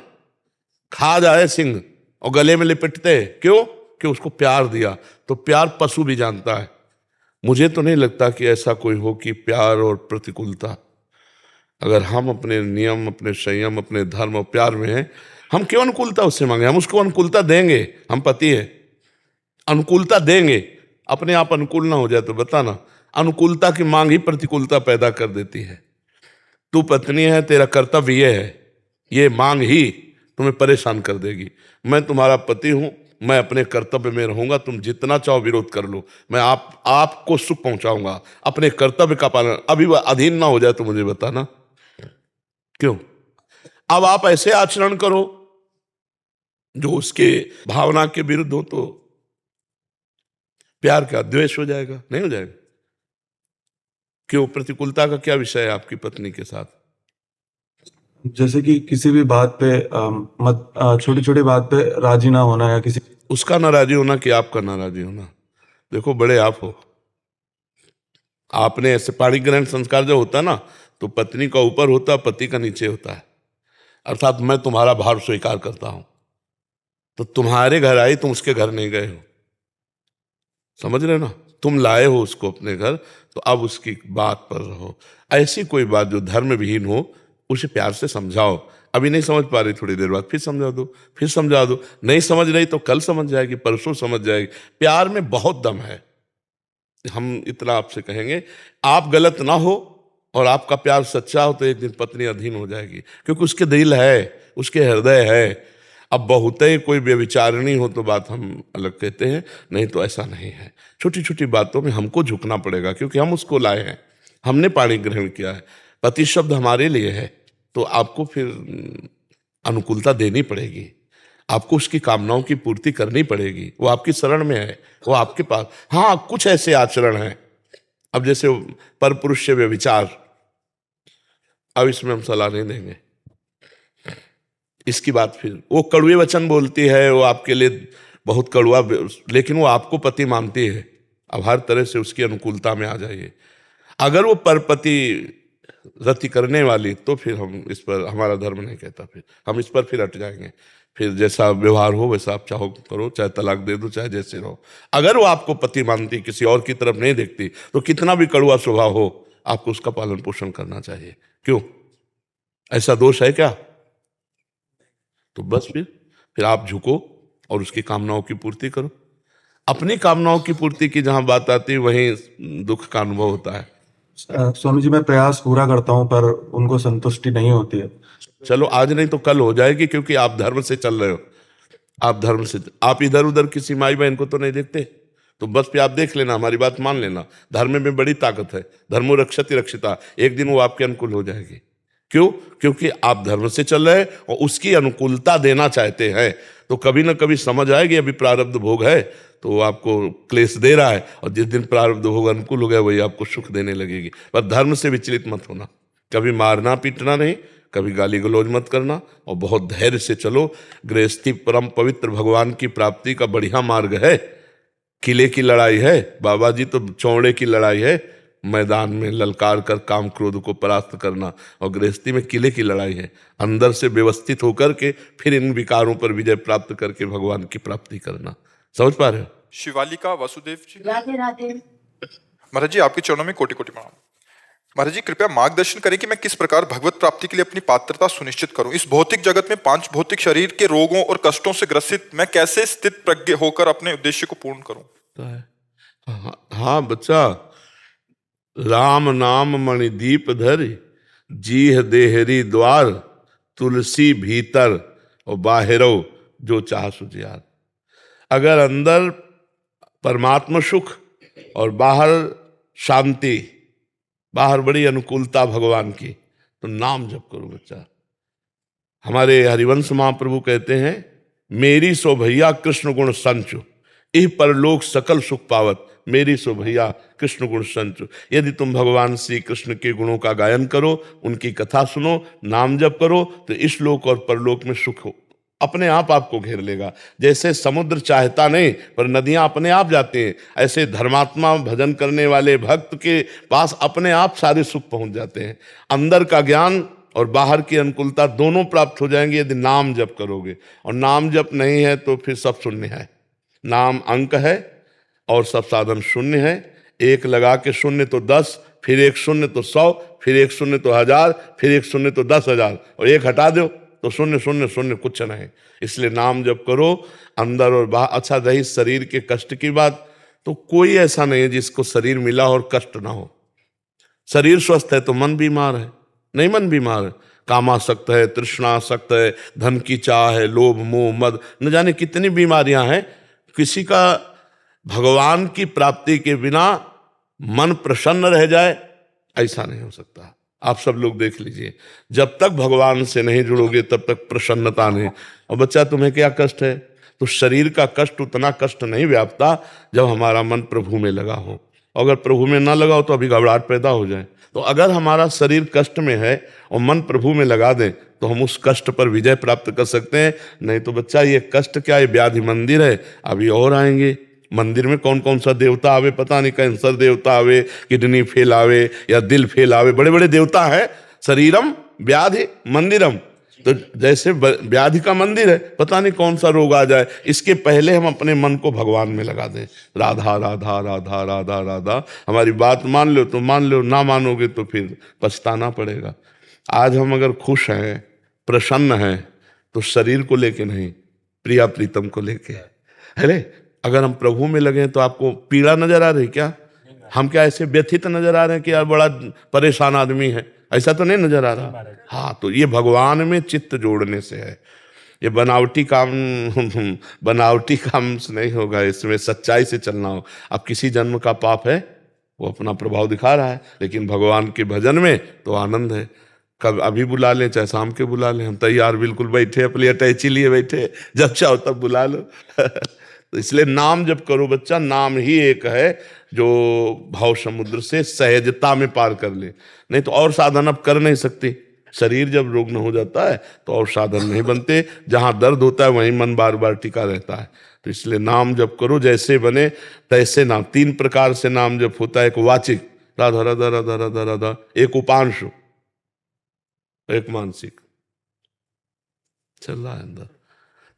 खा जाए सिंह और गले में लिपटते हैं, क्यों? कि उसको प्यार दिया। तो प्यार पशु भी जानता है। मुझे तो नहीं लगता कि ऐसा कोई हो कि प्यार और प्रतिकूलता। अगर हम अपने नियम, अपने संयम, अपने धर्म और प्यार में हैं, हम क्यों अनुकूलता उससे मांगे? हम उसको अनुकूलता देंगे, हम पति हैं, अनुकूलता देंगे। अपने आप अनुकूल ना हो जाए तो बताना। अनुकूलता की मांग ही प्रतिकूलता पैदा कर देती है। तू पत्नी है, तेरा कर्तव्य ये है, ये मांग ही तुम्हें परेशान कर देगी। मैं तुम्हारा पति हूं, मैं अपने कर्तव्य में रहूंगा, तुम जितना चाहो विरोध कर लो, मैं आपको सुख पहुंचाऊंगा। अपने कर्तव्य का पालन, अभी वह अधीन ना हो जाए तो मुझे बताना क्यों। अब आप ऐसे आचरण करो जो उसके भावना के विरुद्ध हो, तो प्यार का द्वेष हो जाएगा, नहीं हो जाएगा? क्यों? प्रतिकूलता का क्या विषय है आपकी पत्नी के साथ? जैसे कि किसी भी बात पे छोटी छोटी बात पे राजी ना होना, या किसी उसका नाराजी होना कि आपका नाराजी होना। देखो बड़े आप हो, आपने ऐसे पाणी ग्रहण संस्कार जो होता है ना, तो पत्नी का ऊपर होता है, पति का नीचे होता है। अर्थात मैं तुम्हारा भार स्वीकार करता हूं। तो तुम्हारे घर आई, तुम उसके घर नहीं गए हो, समझ रहे हो ना? तुम लाए हो उसको अपने घर, तो अब उसकी बात पर रहो। ऐसी कोई बात जो धर्म विहीन हो उसे प्यार से समझाओ। अभी नहीं समझ पा रही, थोड़ी देर बाद फिर समझा दो, फिर समझा दो। नहीं समझ रही तो कल समझ जाएगी, परसों समझ जाएगी। प्यार में बहुत दम है। हम इतना आपसे कहेंगे, आप गलत ना हो और आपका प्यार सच्चा हो तो एक दिन पत्नी अधीन हो जाएगी, क्योंकि उसके दिल है, उसके हृदय है। अब बहुत ही कोई व्यभिचारिणी हो तो बात हम अलग कहते हैं, नहीं तो ऐसा नहीं है। छोटी छोटी बातों में हमको झुकना पड़ेगा, क्योंकि हम उसको लाए हैं, हमने पाणी ग्रहण किया है, पति शब्द हमारे लिए है। तो आपको फिर अनुकूलता देनी पड़ेगी, आपको उसकी कामनाओं की पूर्ति करनी पड़ेगी। वो आपकी शरण में है, वो आपके पास। हाँ, कुछ ऐसे आचरण हैं, अब जैसे पर पुरुष से व्यभिचार, अब इसमें हम सलाह नहीं देंगे। इसकी बात फिर वो कड़वे वचन बोलती है, वो आपके लिए बहुत कड़वा, लेकिन वो आपको पति मानती है। अब हर तरह से उसकी अनुकूलता में आ जाइए। अगर वो परपति रति करने वाली, तो फिर हम इस पर, हमारा धर्म नहीं कहता, फिर हम इस पर फिर हट जाएंगे। फिर जैसा व्यवहार हो वैसा आप चाहो करो, चाहे तलाक दे दो, चाहे जैसे रहो। अगर वो आपको पति मानती, किसी और की तरफ नहीं देखती, तो कितना भी कड़वा स्वभाव हो, आपको उसका पालन पोषण करना चाहिए। क्यों? ऐसा दोष है क्या? तो बस फिर आप झुको और उसकी कामनाओं की पूर्ति करो। अपनी कामनाओं की पूर्ति की जहां बात आती है, वहीं दुख का अनुभव होता है। स्वामी जी, मैं प्रयास पूरा करता हूं पर उनको संतुष्टि नहीं होती है। चलो, आज नहीं तो कल हो जाएगी, क्योंकि आप धर्म से चल रहे हो। आप धर्म से, आप इधर उधर किसी माई बहन को तो नहीं देखते, तो बस फिर आप देख लेना, हमारी बात मान लेना। धर्म में बड़ी ताकत है, धर्मो रक्षति रक्षिता। एक दिन वो आपके अनुकूल हो जाएगी, क्यों? क्योंकि आप धर्म से चल रहे हैं और उसकी अनुकूलता देना चाहते हैं। तो कभी ना कभी समझ आएगी अभी प्रारब्ध भोग है तो वो आपको क्लेश दे रहा है, और जिस दिन प्रारब्ध भोग अनुकूल हो गया वही आपको सुख देने लगेगी। पर धर्म से विचलित मत होना, कभी मारना पीटना नहीं, कभी गाली गलौज मत करना, और बहुत धैर्य से चलो। गृहस्थी परम पवित्र भगवान की प्राप्ति का बढ़िया मार्ग है। किले की लड़ाई है, बाबा जी तो चौड़े की लड़ाई है, मैदान में ललकार कर काम क्रोध को परास्त करना, और गृहस्थी में किले की लड़ाई है, अंदर से व्यवस्थित होकर के फिर इन विकारों पर विजय प्राप्त करके भगवान की प्राप्ति करना। समझ पा रहे हो? शिवालिका वासुदेव जी। राधे राधे। महाराज जी आपके चरणों में कोटि कोटि प्रणाम। महाराज जी कृपया मार्गदर्शन करें कि मैं किस प्रकार भगवत प्राप्ति के लिए अपनी पात्रता सुनिश्चित करूं। इस भौतिक जगत में 5 भौतिक शरीर के रोगों और कष्टों से ग्रसित मैं कैसे स्थित प्रज्ञ होकर अपने उद्देश्य को पूर्ण करूं। हाँ बच्चा, राम नाम मणिदीप धर, जीह देहरी द्वार, तुलसी भीतर और बाहरो जो चाह सुजियार। अगर अंदर परमात्मा सुख और बाहर शांति, बाहर बड़ी अनुकूलता भगवान की, तो नाम जप करो बच्चा। हमारे हरिवंश महाप्रभु कहते हैं, मेरी सो भैया कृष्ण गुण संचु, इह परलोक सकल सुख पावत, मेरी सो भैया कृष्ण गुण संचु। यदि तुम भगवान श्री कृष्ण के गुणों का गायन करो, उनकी कथा सुनो, नाम जप करो, तो इस लोक और परलोक में सुख हो अपने आप आपको घेर लेगा। जैसे समुद्र चाहता नहीं पर नदियां अपने आप जाती हैं, ऐसे धर्मात्मा भजन करने वाले भक्त के पास अपने आप सारे सुख पहुंच जाते हैं। अंदर का ज्ञान और बाहर की अनुकूलता दोनों प्राप्त हो जाएंगे यदि नाम जप करोगे। और नाम जप नहीं है तो फिर सब शून्य है। नाम अंक है और सब साधन शून्य है। एक लगा के शून्य तो 10, फिर एक शून्य तो 100, फिर एक शून्य तो 1000, फिर एक शून्य तो 10,000, और एक हटा दो तो शून्य शून्य शून्य कुछ नहीं। इसलिए नाम जप करो अंदर और बाहर। अच्छा रही शरीर के कष्ट की बात, तो कोई ऐसा नहीं है जिसको शरीर मिला और कष्ट ना हो। शरीर स्वस्थ है तो मन बीमार है, नहीं मन बीमार है। कामासक्त है, तृष्णासक्त है, धन की चाह है, लोभ मोह मद, न जाने कितनी बीमारियां हैं। किसी का भगवान की प्राप्ति के बिना मन प्रसन्न रह जाए ऐसा नहीं हो सकता। आप सब लोग देख लीजिए, जब तक भगवान से नहीं जुड़ोगे तब तक प्रसन्नता नहीं। और बच्चा तुम्हें क्या कष्ट है? तो शरीर का कष्ट उतना कष्ट नहीं व्यापता जब हमारा मन प्रभु में लगा हो। अगर प्रभु में ना लगा हो तो अभी घबराहट पैदा हो जाए। तो अगर हमारा शरीर कष्ट में है और मन प्रभु में लगा दें तो हम उस कष्ट पर विजय प्राप्त कर सकते हैं। नहीं तो बच्चा ये कष्ट क्या, ये व्याधि मंदिर है, अभी और आएंगे। मंदिर में कौन कौन सा देवता आवे पता नहीं, कैंसर देवता आवे, किडनी फेल आवे या दिल फेल आवे, बड़े बड़े देवता हैं। शरीरम व्याधि मंदिरम, तो जैसे व्याधि का मंदिर है, पता नहीं कौन सा रोग आ जाए। इसके पहले हम अपने मन को भगवान में लगा दें। राधा राधा राधा राधा राधा। हमारी बात मान लो तो मान लो, ना मानोगे तो फिर पछताना पड़ेगा। आज हम अगर खुश हैं, प्रसन्न हैं, तो शरीर को लेके नहीं, प्रिया प्रीतम को लेके। अरे अगर हम प्रभु में लगे तो आपको पीड़ा नजर आ रही क्या? हम क्या ऐसे व्यथित नजर आ रहे हैं कि यार बड़ा परेशान आदमी है? ऐसा तो नहीं नजर आ रहा। हाँ, तो ये भगवान में चित्त जोड़ने से है। ये बनावटी काम से नहीं होगा, इसमें सच्चाई से चलना हो। अब किसी जन्म का पाप है वो अपना प्रभाव दिखा रहा है, लेकिन भगवान के भजन में तो आनंद है। कब अभी बुला लें चाहे शाम के बुला लें, हम तैयार बिल्कुल बैठे, अपनी अटैची लिए बैठे, जब चाहो तब बुला लो। तो इसलिए नाम जब करो बच्चा, नाम ही एक है जो भाव समुद्र से सहजता में पार कर ले। नहीं तो और साधन अब कर नहीं सकते। शरीर जब रुग्ण हो जाता है तो और साधन नहीं बनते। जहाँ दर्द होता है वहीं मन बार बार टिका रहता है। तो इसलिए नाम जप करो, जैसे बने तैसे नाम। 3 प्रकार से नाम जप होता है। एक वाचिक राधा राधा राधा राधा राधा, एक उपांशु, एक मानसिक। चल रहा है अंदर।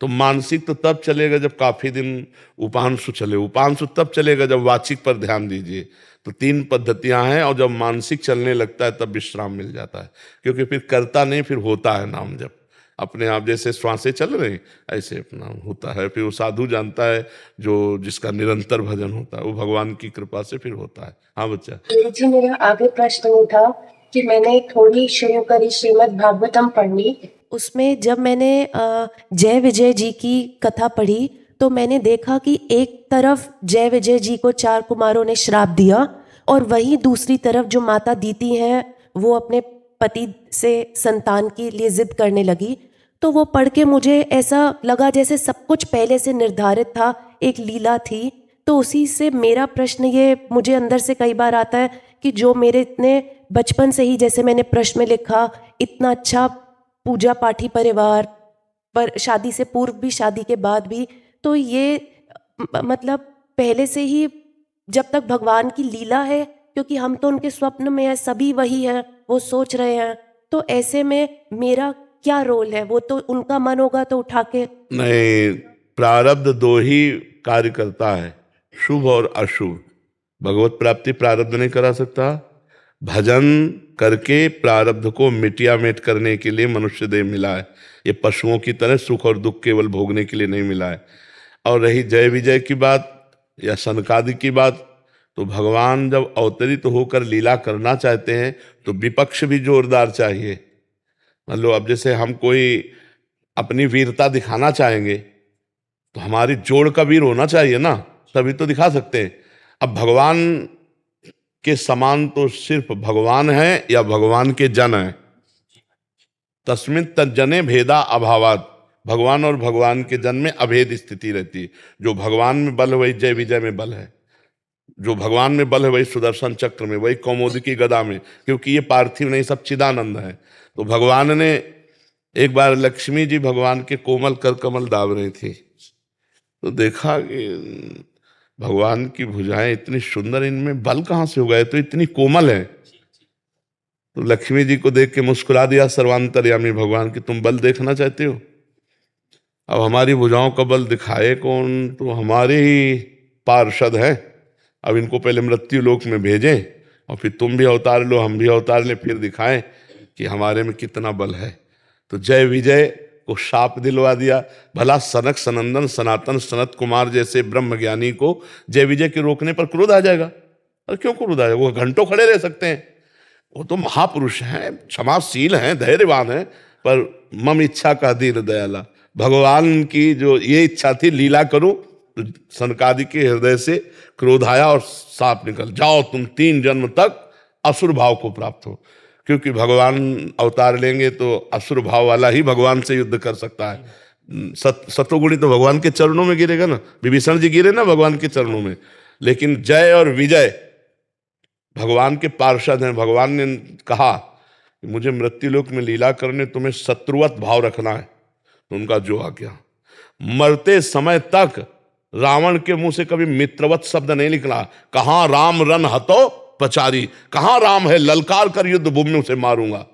तो मानसिक तो तब चलेगा जब काफी दिन उपांशु चले, उपांशु तब चलेगा जब वाचिक पर ध्यान दीजिए। तो 3 पद्धतियां हैं, और जब मानसिक चलने लगता है तब विश्राम मिल जाता है, क्योंकि फिर करता नहीं, फिर होता है नाम जब अपने आप। जैसे श्वासें चल रही ऐसे अपना होता है। फिर वो साधु जानता है जो जिसका निरंतर भजन होता है, वो भगवान की कृपा से फिर होता है। हाँ बच्चा जी, मेरा आगे प्रश्न ये था कि मैंने थोड़ी शुरू करी श्रीमद् भागवतम पढ़नी। उसमें जब मैंने जय विजय जी की कथा पढ़ी तो मैंने देखा कि एक तरफ जय विजय जी को 4 कुमारों ने श्राप दिया, और वहीं दूसरी तरफ जो माता दीति हैं वो अपने पति से संतान के लिए जिद करने लगी, तो वो पढ़ के मुझे ऐसा लगा जैसे सब कुछ पहले से निर्धारित था, एक लीला थी। तो उसी से मेरा प्रश्न ये मुझे अंदर से कई बार आता है कि जो मेरे इतने बचपन से ही, जैसे मैंने प्रश्न में लिखा, इतना अच्छा पूजा पाठी परिवार, पर शादी से पूर्व भी, शादी के बाद भी, तो ये मतलब पहले से ही जब तक भगवान की लीला है, क्योंकि हम तो उनके स्वप्न में हैं, सभी वही हैं, वो सोच रहे हैं, तो ऐसे में मेरा क्या रोल है? वो तो उनका मन होगा तो उठा के। नहीं, प्रारब्ध दो ही कार्य करता है, शुभ और अशुभ। भगवत प्राप्ति प्रारब्ध नहीं करा सकता। भजन करके प्रारब्ध को मिट करने के लिए मनुष्य देह मिला है। ये पशुओं की तरह सुख और दुख केवल भोगने के लिए नहीं मिला है। और रही जय विजय की बात या सनकादि की बात, तो भगवान जब अवतरित होकर लीला करना चाहते हैं तो विपक्ष भी जोरदार चाहिए। मान लो अब जैसे हम कोई अपनी वीरता दिखाना चाहेंगे तो हमारी जोड़ का वीर होना चाहिए ना, तभी तो दिखा सकते हैं। अब भगवान के समान तो सिर्फ भगवान है या भगवान के जन है। तस्मिन् तज्जने भेदा अभावात, भगवान और भगवान के जन में अभेद स्थिति रहती है। जो भगवान में बल है वही जय विजय में बल है, जो भगवान में बल है वही सुदर्शन चक्र में, वही कौमुदी की गदा में, क्योंकि ये पार्थिव नहीं, सब चिदानंद है। तो भगवान ने एक बार लक्ष्मी जी भगवान के कोमल कर कमल दाब रही थी, तो देखा कि भगवान की भुजाएं इतनी सुंदर, इनमें बल कहाँ से हो गए, तो इतनी कोमल है। तो लक्ष्मी जी को देख के मुस्कुरा दिया सर्वांतर्यामी भगवान कि तुम बल देखना चाहते हो। अब हमारी भुजाओं का बल दिखाए कौन, तो हमारे ही पार्षद हैं। अब इनको पहले मृत्यु लोक में भेजें और फिर तुम भी अवतार लो, हम भी अवतार ले, फिर दिखाएं कि हमारे में कितना बल है। तो जय विजय को शाप दिलवा दिया। भला सनक सनंदन सनातन सनत कुमार जैसे ब्रह्मज्ञानी को जय विजय के रोकने पर क्रोध आ जाएगा? और क्यों क्रोध आएगा? वो घंटों खड़े रह सकते हैं, वो तो महापुरुष हैं, क्षमाशील हैं, धैर्यवान हैं। पर मम इच्छा का दीन दयाला, भगवान की जो ये इच्छा थी लीला करूं, तो सनकादि के हृदय से क्रोध आया और साप निकल, जाओ तुम 3 जन्म तक असुर भाव को प्राप्त हो। क्योंकि भगवान अवतार लेंगे तो असुर भाव वाला ही भगवान से युद्ध कर सकता है। सतोगुणी तो भगवान के चरणों में गिरेगा ना, विभीषण जी गिरे ना भगवान के चरणों में। लेकिन जय और विजय भगवान के पार्षद हैं। भगवान ने कहा कि मुझे मृत्युलोक में लीला करने तुम्हें शत्रुवत भाव रखना है, तो उनका जो आ गया। मरते समय तक रावण के मुंह से कभी मित्रवत शब्द नहीं निकला। कहां राम रन हतो पचारी, कहां राम है ललकार कर युद्ध भूमि में उसे मारूंगा।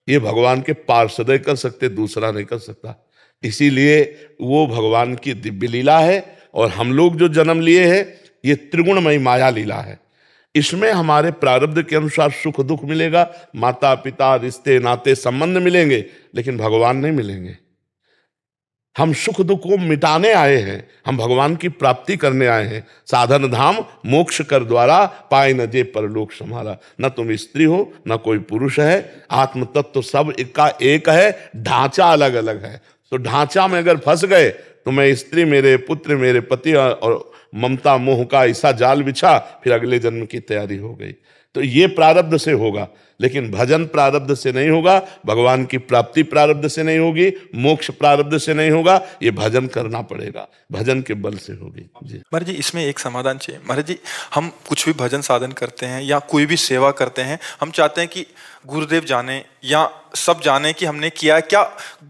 ये भगवान के पार्षद कर सकते, दूसरा नहीं कर सकता। इसीलिए वो भगवान की दिव्य लीला है। और हम लोग जो जन्म लिए हैं ये त्रिगुणमयी माया लीला है। इसमें हमारे प्रारब्ध के अनुसार सुख दुख मिलेगा, माता पिता रिश्ते नाते संबंध मिलेंगे, लेकिन भगवान नहीं मिलेंगे। हम सुख दुख को मिटाने आए हैं, हम भगवान की प्राप्ति करने आए हैं। साधन धाम मोक्ष कर द्वारा, पाए न जे परलोक समारा। न तुम स्त्री हो न कोई पुरुष है, आत्म तत्व तो सब का एक है, ढांचा अलग अलग है। तो ढांचा में अगर फंस गए तो मैं स्त्री, मेरे पुत्र, मेरे पति और ममता मोह का ऐसा जाल बिछा, फिर अगले जन्म की तैयारी हो गई। तो ये प्रारब्ध से होगा, लेकिन भजन प्रारब्ध से नहीं होगा, भगवान की प्राप्ति प्रारब्ध से नहीं होगी, मोक्ष प्रारब्ध से नहीं होगा। ये भजन करना पड़ेगा, भजन के बल से होगी। जी महाराज जी, इसमें एक समाधान चाहिए। महाराज जी, हम कुछ भी भजन साधन करते हैं या कोई भी सेवा करते हैं, हम चाहते हैं कि गुरुदेव जाने या सब जाने कि हमने किया है। क्या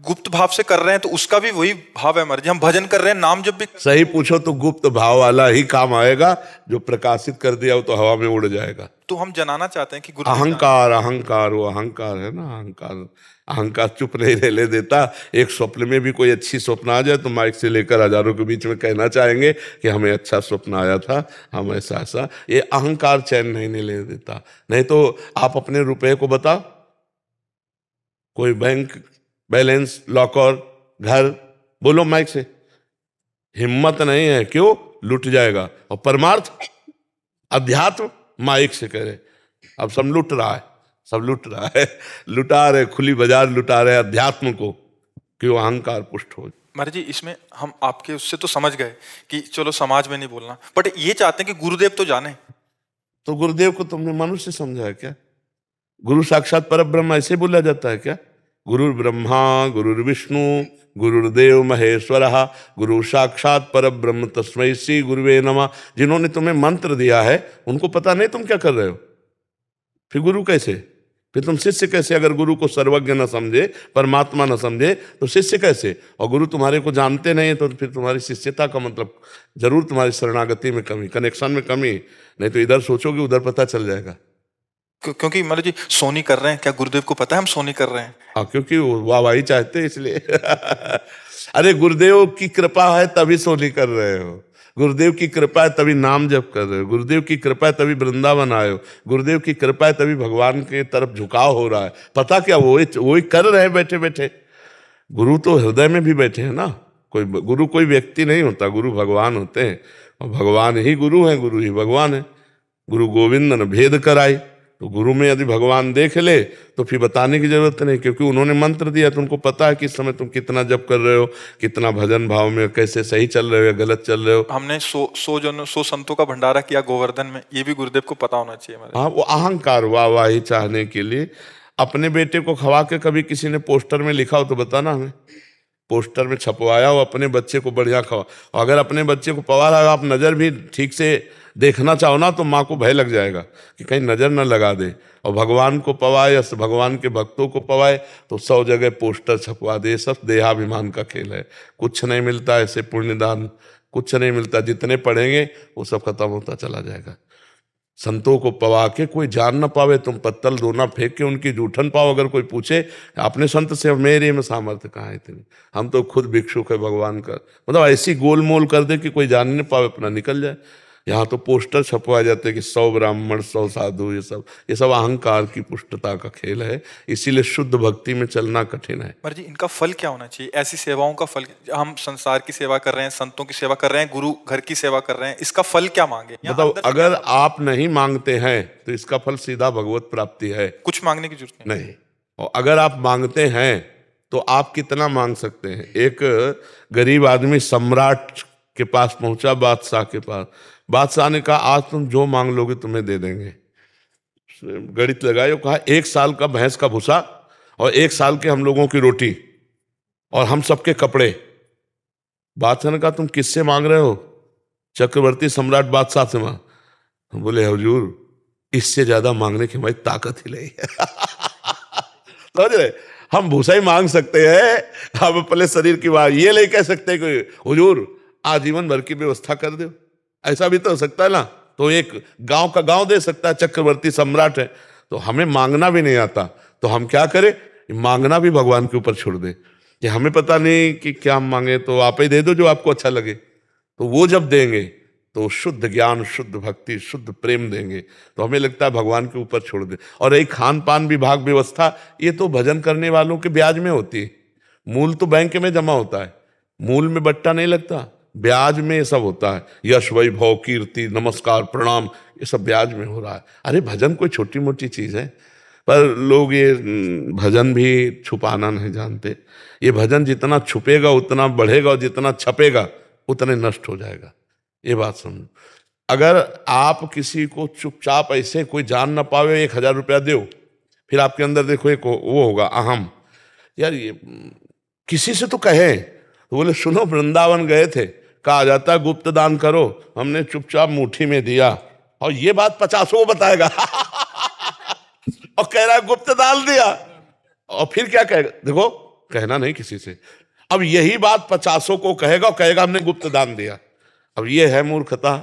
गुप्त भाव से कर रहे हैं तो उसका भी वही भाव है महाराज जी? हम भजन कर रहे हैं, नाम जब भी सही पूछो तो गुप्त भाव वाला ही काम आएगा, जो प्रकाशित कर दिया वो तो हवा में उड़ जाएगा। तो हम जनाना चाहते हैं कि गुरुदेव अहंकार, अहंकार, वो अहंकार है ना, अहंकार, अहंकार चुप नहीं रहने देता। एक स्वप्न में भी कोई अच्छी स्वप्न आ जाए तो माइक से लेकर हजारों के बीच में कहना चाहेंगे कि हमें अच्छा स्वप्न आया था, हम ऐसा ऐसा। ये अहंकार चैन नहीं लेने देता। नहीं तो आप अपने रुपए को बताओ, कोई बैंक बैलेंस, लॉकर, घर, बोलो माइक से, हिम्मत नहीं है, क्यों? लुट जाएगा। और परमार्थ अध्यात्म माइक से कह रहे, अब सब लुट रहा है, सब लुट रहा है, लुटा रहे, खुली बाजार लुटा रहे अध्यात्म को, क्यों? अहंकार पुष्ट हो। महाराज जी, इसमें हम आपके उससे तो समझ गए कि चलो समाज में नहीं बोलना, बट ये चाहते हैं कि गुरुदेव तो जाने। तो गुरुदेव को तुमने मनुष्य समझा है क्या? गुरु साक्षात परब्रह्म ऐसे बोला जाता है क्या? गुरु ब्रह्मा गुरु विष्णु गुरुर्देव महेश्वरः गुरु साक्षात परब्रह्म तस्मै श्री गुरुवे नमः। जिन्होंने तुम्हें मंत्र दिया है उनको पता नहीं तुम क्या कर रहे हो, फिर गुरु कैसे? फिर तुम शिष्य कैसे? अगर गुरु को सर्वज्ञ न समझे, परमात्मा न समझे, तो शिष्य कैसे? और गुरु तुम्हारे को जानते नहीं तो फिर तुम्हारी शिष्यता का मतलब जरूर तुम्हारी शरणागति में कमी, कनेक्शन में कमी, नहीं तो इधर सोचोगे उधर पता चल जाएगा। क्योंकि महाराज जी सोनी कर रहे हैं, क्या गुरुदेव को पता है हम सोनी कर रहे हैं? हाँ, क्योंकि वो वाहवाही चाहते हैं इसलिए। अरे गुरुदेव की कृपा है तभी सोनी कर रहे हो, गुरुदेव की कृपा है तभी नाम जप कर रहे हो, गुरुदेव की कृपा है तभी वृंदावन आए हो, गुरुदेव की कृपा है तभी भगवान के तरफ झुकाव हो रहा है। पता क्या, वही कर रहे हैं बैठे बैठे। गुरु तो हृदय में भी बैठे हैं ना, कोई गुरु कोई व्यक्ति नहीं होता, गुरु भगवान होते हैं, और भगवान ही गुरु है, गुरु ही भगवान है। गुरु गोविंद न भेद कराए, तो गुरु में यदि भगवान देख ले तो फिर बताने की जरूरत नहीं, क्योंकि उन्होंने मंत्र दिया तो उनको पता है कि इस समय तुम कितना जप कर रहे हो, कितना भजन भाव में, कैसे सही चल रहे हो या गलत चल रहे हो। हमने 100 संतों का भंडारा किया गोवर्धन में, ये भी गुरुदेव को पता होना चाहिए महाराज। हाँ, वो अहंकार वाहवाही चाहने के लिए। अपने बेटे को खवा के कभी किसी ने पोस्टर में लिखा हो तो बताना हमें, पोस्टर में छपवाया हो अपने बच्चे को बढ़िया खवा। और अगर अपने बच्चे को पवा रहा आप नज़र भी ठीक से देखना चाहो ना तो माँ को भय लग जाएगा कि कहीं नज़र न लगा दे। और भगवान को पवाए या भगवान के भक्तों को पवाए तो 100 जगह पोस्टर छपवा दे। सब देहाभिमान का खेल है, कुछ नहीं मिलता ऐसे पुण्यदान, कुछ नहीं मिलता। जितने पढ़ेंगे वो सब खत्म होता चला जाएगा। संतों को पवा के कोई जान ना पावे, तुम पत्तल दोना फेंक के उनकी जूठन पाओ। अगर कोई पूछे अपने संत से मेरे में सामर्थ्य कहाँ है इतनी, हम तो खुद भिक्षुक है भगवान का, मतलब ऐसी गोलमोल कर दे कि कोई जान नहीं पावे, अपना निकल जाए। यहाँ तो पोस्टर छपवाए जाते हैं कि 100 ब्राह्मण 100 साधु, ये सब अहंकार की पुष्टता का खेल है। इसीलिए शुद्ध भक्ति में चलना कठिन है। महाराज जी इनका फल क्या होना चाहिए, ऐसी सेवाओं का फल? हम संसार की सेवा कर रहे हैं, संतों की सेवा कर रहे हैं, गुरु घर की सेवा कर रहे हैं, इसका फल क्या मांगे? मतलब अगर आप नहीं मांगते हैं तो इसका फल सीधा भगवत प्राप्ति है, कुछ मांगने की जरूरत नहीं। और अगर आप मांगते हैं तो आप कितना मांग सकते हैं? एक गरीब आदमी सम्राट के पास पहुंचा, बादशाह के पास। बादशाह ने कहा आज तुम जो मांग लोगे तुम्हें दे देंगे। गणित लगाए, कहा 1 साल का भैंस का भूसा और 1 साल के हम लोगों की रोटी और हम सबके कपड़े। बादशाह ने कहा तुम किससे मांग रहे हो? चक्रवर्ती सम्राट बादशाह से मांग। बोले हुजूर इससे ज्यादा मांगने की हमारी ताकत ही नहीं है। समझ रहे, हम भूसा ही मांग सकते हैं, हम अपने शरीर की बात ये नहीं कह सकते कि हुजूर आजीवन भर की व्यवस्था कर दो। ऐसा भी तो हो सकता है ना, तो एक गांव का गांव दे सकता है, चक्रवर्ती सम्राट है। तो हमें मांगना भी नहीं आता तो हम क्या करें? मांगना भी भगवान के ऊपर छोड़ दे कि हमें पता नहीं कि क्या हम मांगे, तो आप ही दे दो जो आपको अच्छा लगे। तो वो जब देंगे तो शुद्ध ज्ञान, शुद्ध भक्ति, शुद्ध प्रेम देंगे, तो हमें लगता है भगवान के ऊपर छोड़ दे। और एक खान पान विभाग व्यवस्था, ये तो भजन करने वालों के ब्याज में होती है। मूल तो बैंक में जमा होता है, मूल में बट्टा नहीं लगता, ब्याज में ये सब होता है। यश वैभव कीर्ति नमस्कार प्रणाम ये सब ब्याज में हो रहा है। अरे भजन कोई छोटी मोटी चीज है, पर लोग ये भजन भी छुपाना नहीं जानते। ये भजन जितना छुपेगा उतना बढ़ेगा, और जितना छपेगा उतने नष्ट हो जाएगा। ये बात समझो। अगर आप किसी को चुपचाप ऐसे कोई जान ना पावे 1000 रुपया दो, फिर आपके अंदर देखो एक वो होगा अहम, यार ये किसी से तो कहे। तो बोले सुनो वृंदावन गए थे, कहा जाता है गुप्त दान करो, हमने चुपचाप मुट्ठी में दिया, और ये बात 50 को बताएगा। और कह रहा है गुप्त दान दिया, और फिर क्या कहेगा? देखो कहना नहीं किसी से। अब यही बात 50 को कहेगा और कहेगा हमने गुप्त दान दिया। अब ये है मूर्खता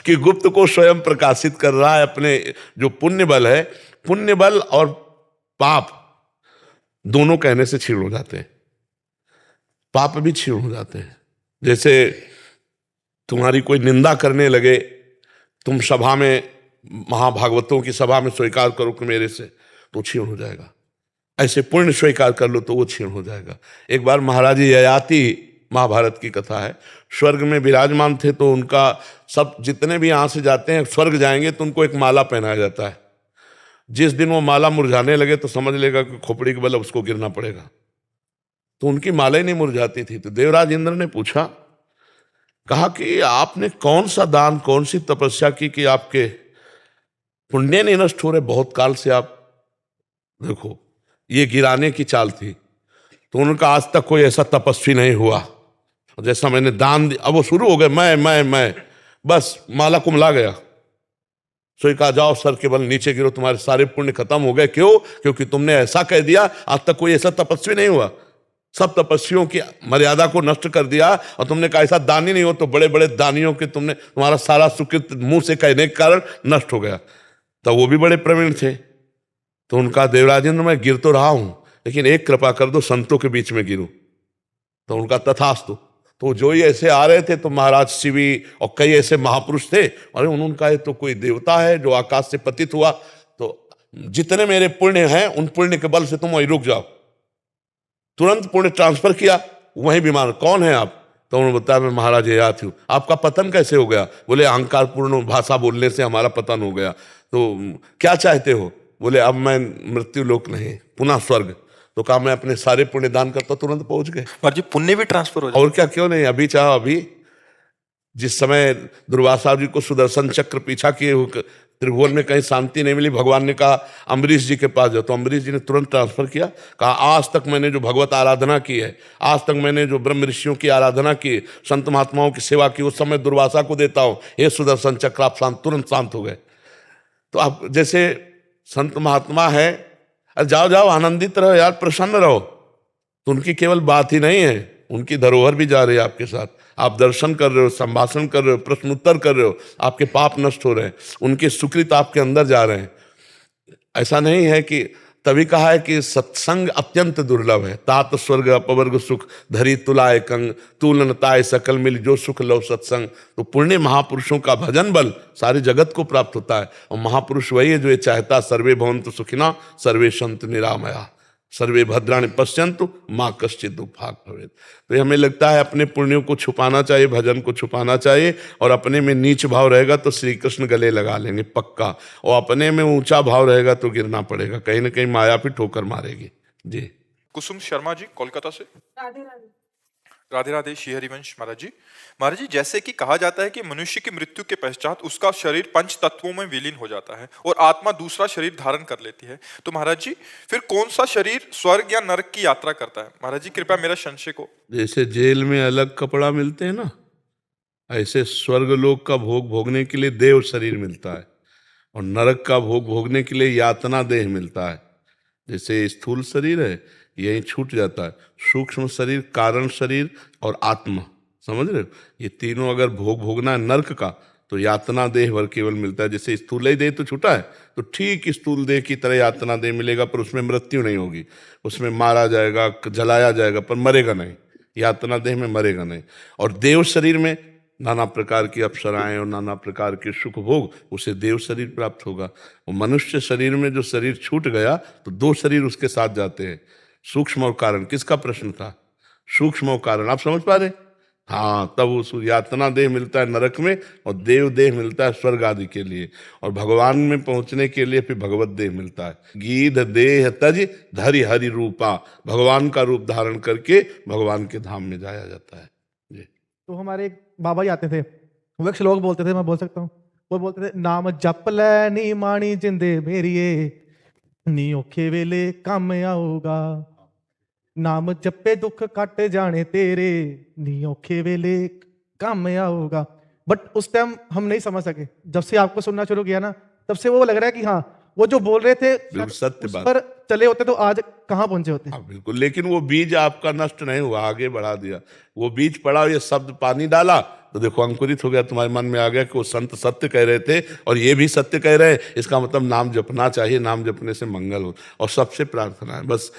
कि गुप्त को स्वयं प्रकाशित कर रहा है। अपने जो पुण्य बल है, पुण्य बल और पाप दोनों कहने से क्षीण हो जाते हैं, पाप भी क्षीण हो जाते हैं। जैसे तुम्हारी कोई निंदा करने लगे, तुम सभा में, महाभागवतों की सभा में स्वीकार करो कि मेरे से, तो क्षीण हो जाएगा। ऐसे पुण्य स्वीकार कर लो तो वो क्षीण हो जाएगा। एक बार महाराजी ययाति, महाभारत की कथा है, स्वर्ग में विराजमान थे, तो उनका सब जितने भी यहाँ से जाते हैं स्वर्ग जाएंगे तो उनको एक माला पहनाया जाता है। जिस दिन वो माला मुरझाने लगे तो समझ लेगा कि खोपड़ी के बल उसको गिरना पड़ेगा। तो उनकी माला ही नहीं मुरझाती थी। तो देवराज इंद्र ने पूछा, कहा कि आपने कौन सा दान, कौन सी तपस्या की कि आपके पुण्य नहीं नष्ट हो रहे बहुत काल से। आप देखो, ये गिराने की चाल थी, तो उनका आज तक कोई ऐसा तपस्वी नहीं हुआ जैसा मैंने दान दिया। अब वो शुरू हो गए, मैं बस माला कुमला गया। सोई कहा जाओ सर के बल नीचे गिरो, तुम्हारे सारे पुण्य खत्म हो गए। क्यों? क्योंकि तुमने ऐसा कह दिया। आज तक कोई ऐसा तपस्वी नहीं हुआ। सब तपस्वियों की मर्यादा को नष्ट कर दिया, और तुमने कहा ऐसा दानी नहीं हो, तो बड़े बड़े दानियों के तुम्हारा सारा सुकृत मुंह से कहने के कारण नष्ट हो गया। तो वो भी बड़े प्रवीण थे, तो उनका देवराजेंद्र मैं गिर तो रहा हूं, लेकिन एक कृपा कर दो संतों के बीच में गिरूं। तो उनका तथास्तु। तो जो ही ऐसे आ रहे थे, तो महाराज शिवी और कई ऐसे महापुरुष थे, अरे उनका ये तो कोई देवता है जो आकाश से पतित हुआ, तो जितने मेरे पुण्य हैं उन पुण्य के बल से तुम वहीं रुक जाओ। तुरंत पुण्य ट्रांसफर किया, वहीं बीमार। कौन है आप? तो उन्होंने बताया मैं महाराज ययाति हूँ। आपका पतन कैसे हो गया? बोले अहंकार पूर्ण भाषा बोलने से हमारा पतन हो गया। तो क्या चाहते हो? बोले अब मैं मृत्यु लोक नहीं, पुनः स्वर्ग। तो कहा मैं अपने सारे पुण्य दान करता, तुरंत पहुंच गए। महाराज जी पुण्य भी ट्रांसफर हो जाए? और क्या, क्यों नहीं? अभी चाहो अभी। जिस समय दुर्वासा जी को सुदर्शन चक्र पीछा किए त्रिभुवन में कहीं शांति नहीं मिली, भगवान ने कहा अम्बरीश जी के पास जाओ, तो अम्बरीश जी ने तुरंत ट्रांसफर किया। कहा आज तक मैंने जो भगवत आराधना की है, आज तक मैंने जो ब्रह्म ऋषियों की आराधना की, संत महात्माओं की सेवा की, उस समय दुर्वासा को देता हूं, हे सुदर्शन चक्र आप शांत, तुरंत शांत हो गए। तो आप जैसे संत महात्मा है, अरे जाओ जाओ आनंदित रहो यार, प्रसन्न रहो। तो उनकी केवल बात ही नहीं है, उनकी धरोहर भी जा रही है आपके साथ। आप दर्शन कर रहे हो, संभाषण कर रहे हो, प्रश्न उत्तर कर रहे हो, आपके पाप नष्ट हो रहे हैं, उनके सुकृत आपके अंदर जा रहे हैं। ऐसा नहीं है कि, तभी कहा है कि सत्संग अत्यंत दुर्लभ है। तात स्वर्ग अपवर्ग सुख धरी तुलाए कंग, तुलनताए सकल मिल जो सुख लव सत्संग। तो पुण्य महापुरुषों का भजन बल सारे जगत को प्राप्त होता है। और महापुरुष वही है जो ये चाहता सर्वे भवन्तु सुखिना सर्वे सन्तु निरामया सर्वे भद्राणि पश्यन्तु माँ कश्चित् दुःखभाग् भवेत्। तो हमें लगता है अपने पुण्यों को छुपाना चाहिए, भजन को छुपाना चाहिए, और अपने में नीच भाव रहेगा तो श्री कृष्ण गले लगा लेंगे पक्का, और अपने में ऊंचा भाव रहेगा तो गिरना पड़ेगा, कहीं ना कहीं माया भी ठोकर मारेगी। जी। कुसुम शर्मा जी कोलकाता से। राधे राधे श्री हरिवंश महाराज जी। महाराज जी जैसे कि कहा जाता है कि मनुष्य की मृत्यु के पश्चात उसका शरीर पंच तत्वों में विलीन हो जाता है और आत्मा दूसरा शरीर धारण कर लेती है, तो महाराज जी फिर कौन सा शरीर स्वर्ग या नरक की यात्रा करता है? महाराज जी कृपया मेरा संशय को। जैसे जेल में अलग कपड़ा मिलते हैं ना, ऐसे स्वर्ग लोक का भोग भोगने के लिए देव शरीर मिलता है, और नरक का भोग भोगने के लिए यातना देह मिलता है। जैसे स्थूल शरीर है, यही छूट जाता है, सूक्ष्म शरीर, कारण शरीर और आत्मा, समझ रहे हो? ये तीनों अगर भोग भोगना है नरक का, तो यातना देह भर केवल मिलता है। जैसे स्थूल देह तो छूटा है, तो ठीक स्थूल देह की तरह यातना देह मिलेगा, पर उसमें मृत्यु नहीं होगी, उसमें मारा जाएगा, जलाया जाएगा, पर मरेगा नहीं। यातना देह में मरेगा नहीं। और देव शरीर में नाना प्रकार की अप्सराएं और नाना प्रकार के सुख भोग, उसे देव शरीर प्राप्त होगा। और मनुष्य शरीर में जो शरीर छूट गया, तो दो शरीर उसके साथ जाते हैं, सूक्ष्म और कारण। किसका प्रश्न था? सूक्ष्म और कारण, आप समझ पा रहे? हाँ, तब उस यातना देह मिलता है नरक में, और देव देह मिलता है स्वर्ग आदि के लिए, और भगवान में पहुंचने के लिए फिर भगवत देह मिलता है। गीध देह तज धरि हरि रूपा, भगवान का रूप धारण करके भगवान के धाम में जाया जाता है। जी। तो हमारे एक बाबा जी आते थे, वो एक श्लोक बोलते थे, मैं बोल सकता हूँ। वो बोलते थे, नाम जप ले नी माणी जिंदे मेरिए, नी औखे वेले काम आऊगा, नाम जपे दुख कट जाने तेरे, नी औखे वेले काम आऊगा। बट उस टाइम हम नहीं समझ सके। जब से आपको सुनना शुरू किया ना, तब से वो लग रहा है कि हाँ, वो जो बोल रहे थे सत्य उस बात। पर चले होते तो आज कहाँ पहुंचे होते। हाँ बिल्कुल, लेकिन वो बीज आपका नष्ट नहीं हुआ, आगे बढ़ा दिया। वो बीज पड़ा, ये शब्द पानी डाला, तो देखो अंकुरित हो गया, तुम्हारे मन में आ गया कि वो संत सत्य कह रहे थे और ये भी सत्य कह रहे हैं। इसका मतलब नाम जपना चाहिए, नाम जपने से मंगल हो। और सबसे प्रार्थना है, बस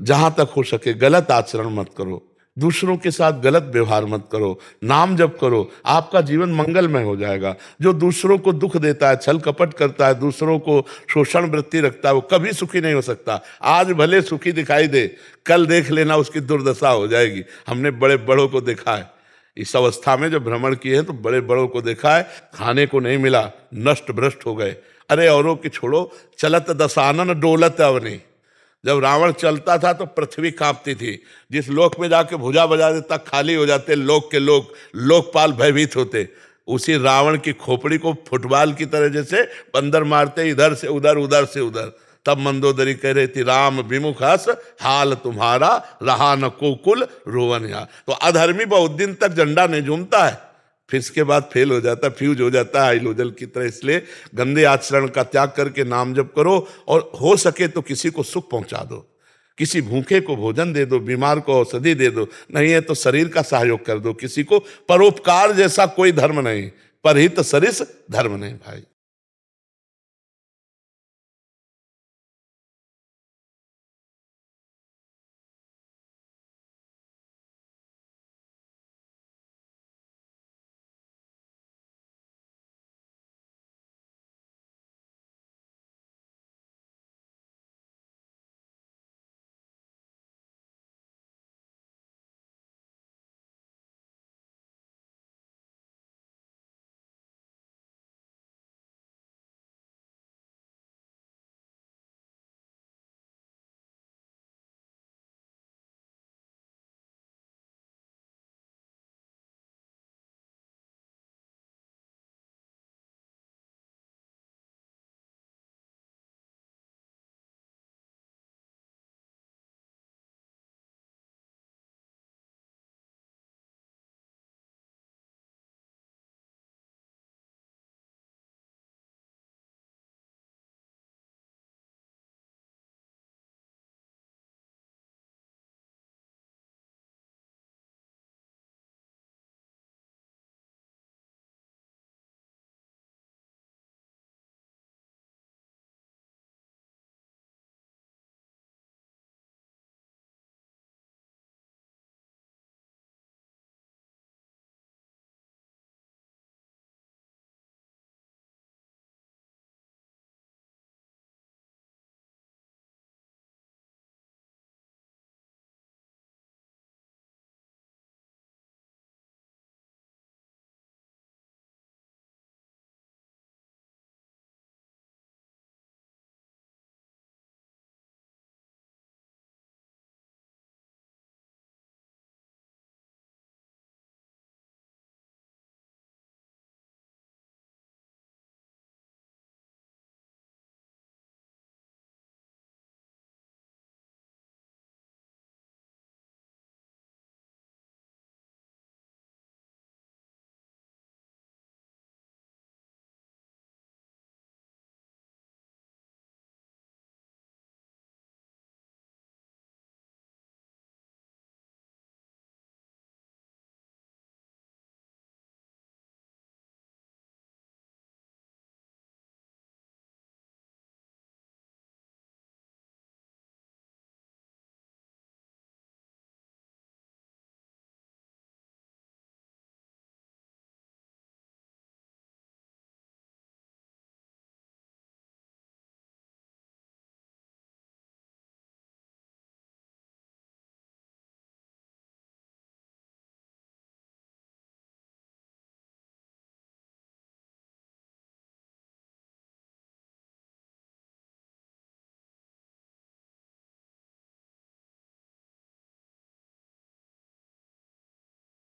जहां तक हो सके गलत आचरण मत करो, दूसरों के साथ गलत व्यवहार मत करो, नाम जप करो, आपका जीवन मंगलमय हो जाएगा। जो दूसरों को दुख देता है, छल कपट करता है, दूसरों को शोषण वृत्ति रखता है, वो कभी सुखी नहीं हो सकता। आज भले सुखी दिखाई दे, कल देख लेना उसकी दुर्दशा हो जाएगी। हमने बड़े बड़ों को देखा है, इस अवस्था में जब भ्रमण किए हैं तो बड़े बड़ों को देखा है, खाने को नहीं मिला, नष्ट भ्रष्ट हो गए। अरे औरों की छोड़ो, चलत दशानन डोलत अवनी, जब रावण चलता था तो पृथ्वी कांपती थी। जिस लोक में जाके भुजा बजा देता, खाली हो जाते लोक के लोक, लोकपाल भयभीत होते। उसी रावण की खोपड़ी को फुटबॉल की तरह जैसे बंदर मारते इधर से उधर उधर से उधर। तब मंदोदरी कह रही थी राम विमुख हस हाल तुम्हारा रहा न को कुल रोवन या। तो अधर्मी बहुत दिन तक झंडा नहीं झूमता है, फिर इसके बाद फेल हो जाता है, फ्यूज हो जाता है हाइलोजल की तरह। इसलिए गंदे आचरण का त्याग करके नाम जप करो और हो सके तो किसी को सुख पहुंचा दो, किसी भूखे को भोजन दे दो, बीमार को औषधि दे दो, नहीं है तो शरीर का सहयोग कर दो किसी को। परोपकार जैसा कोई धर्म नहीं, परहित सरिस धर्म नहीं भाई।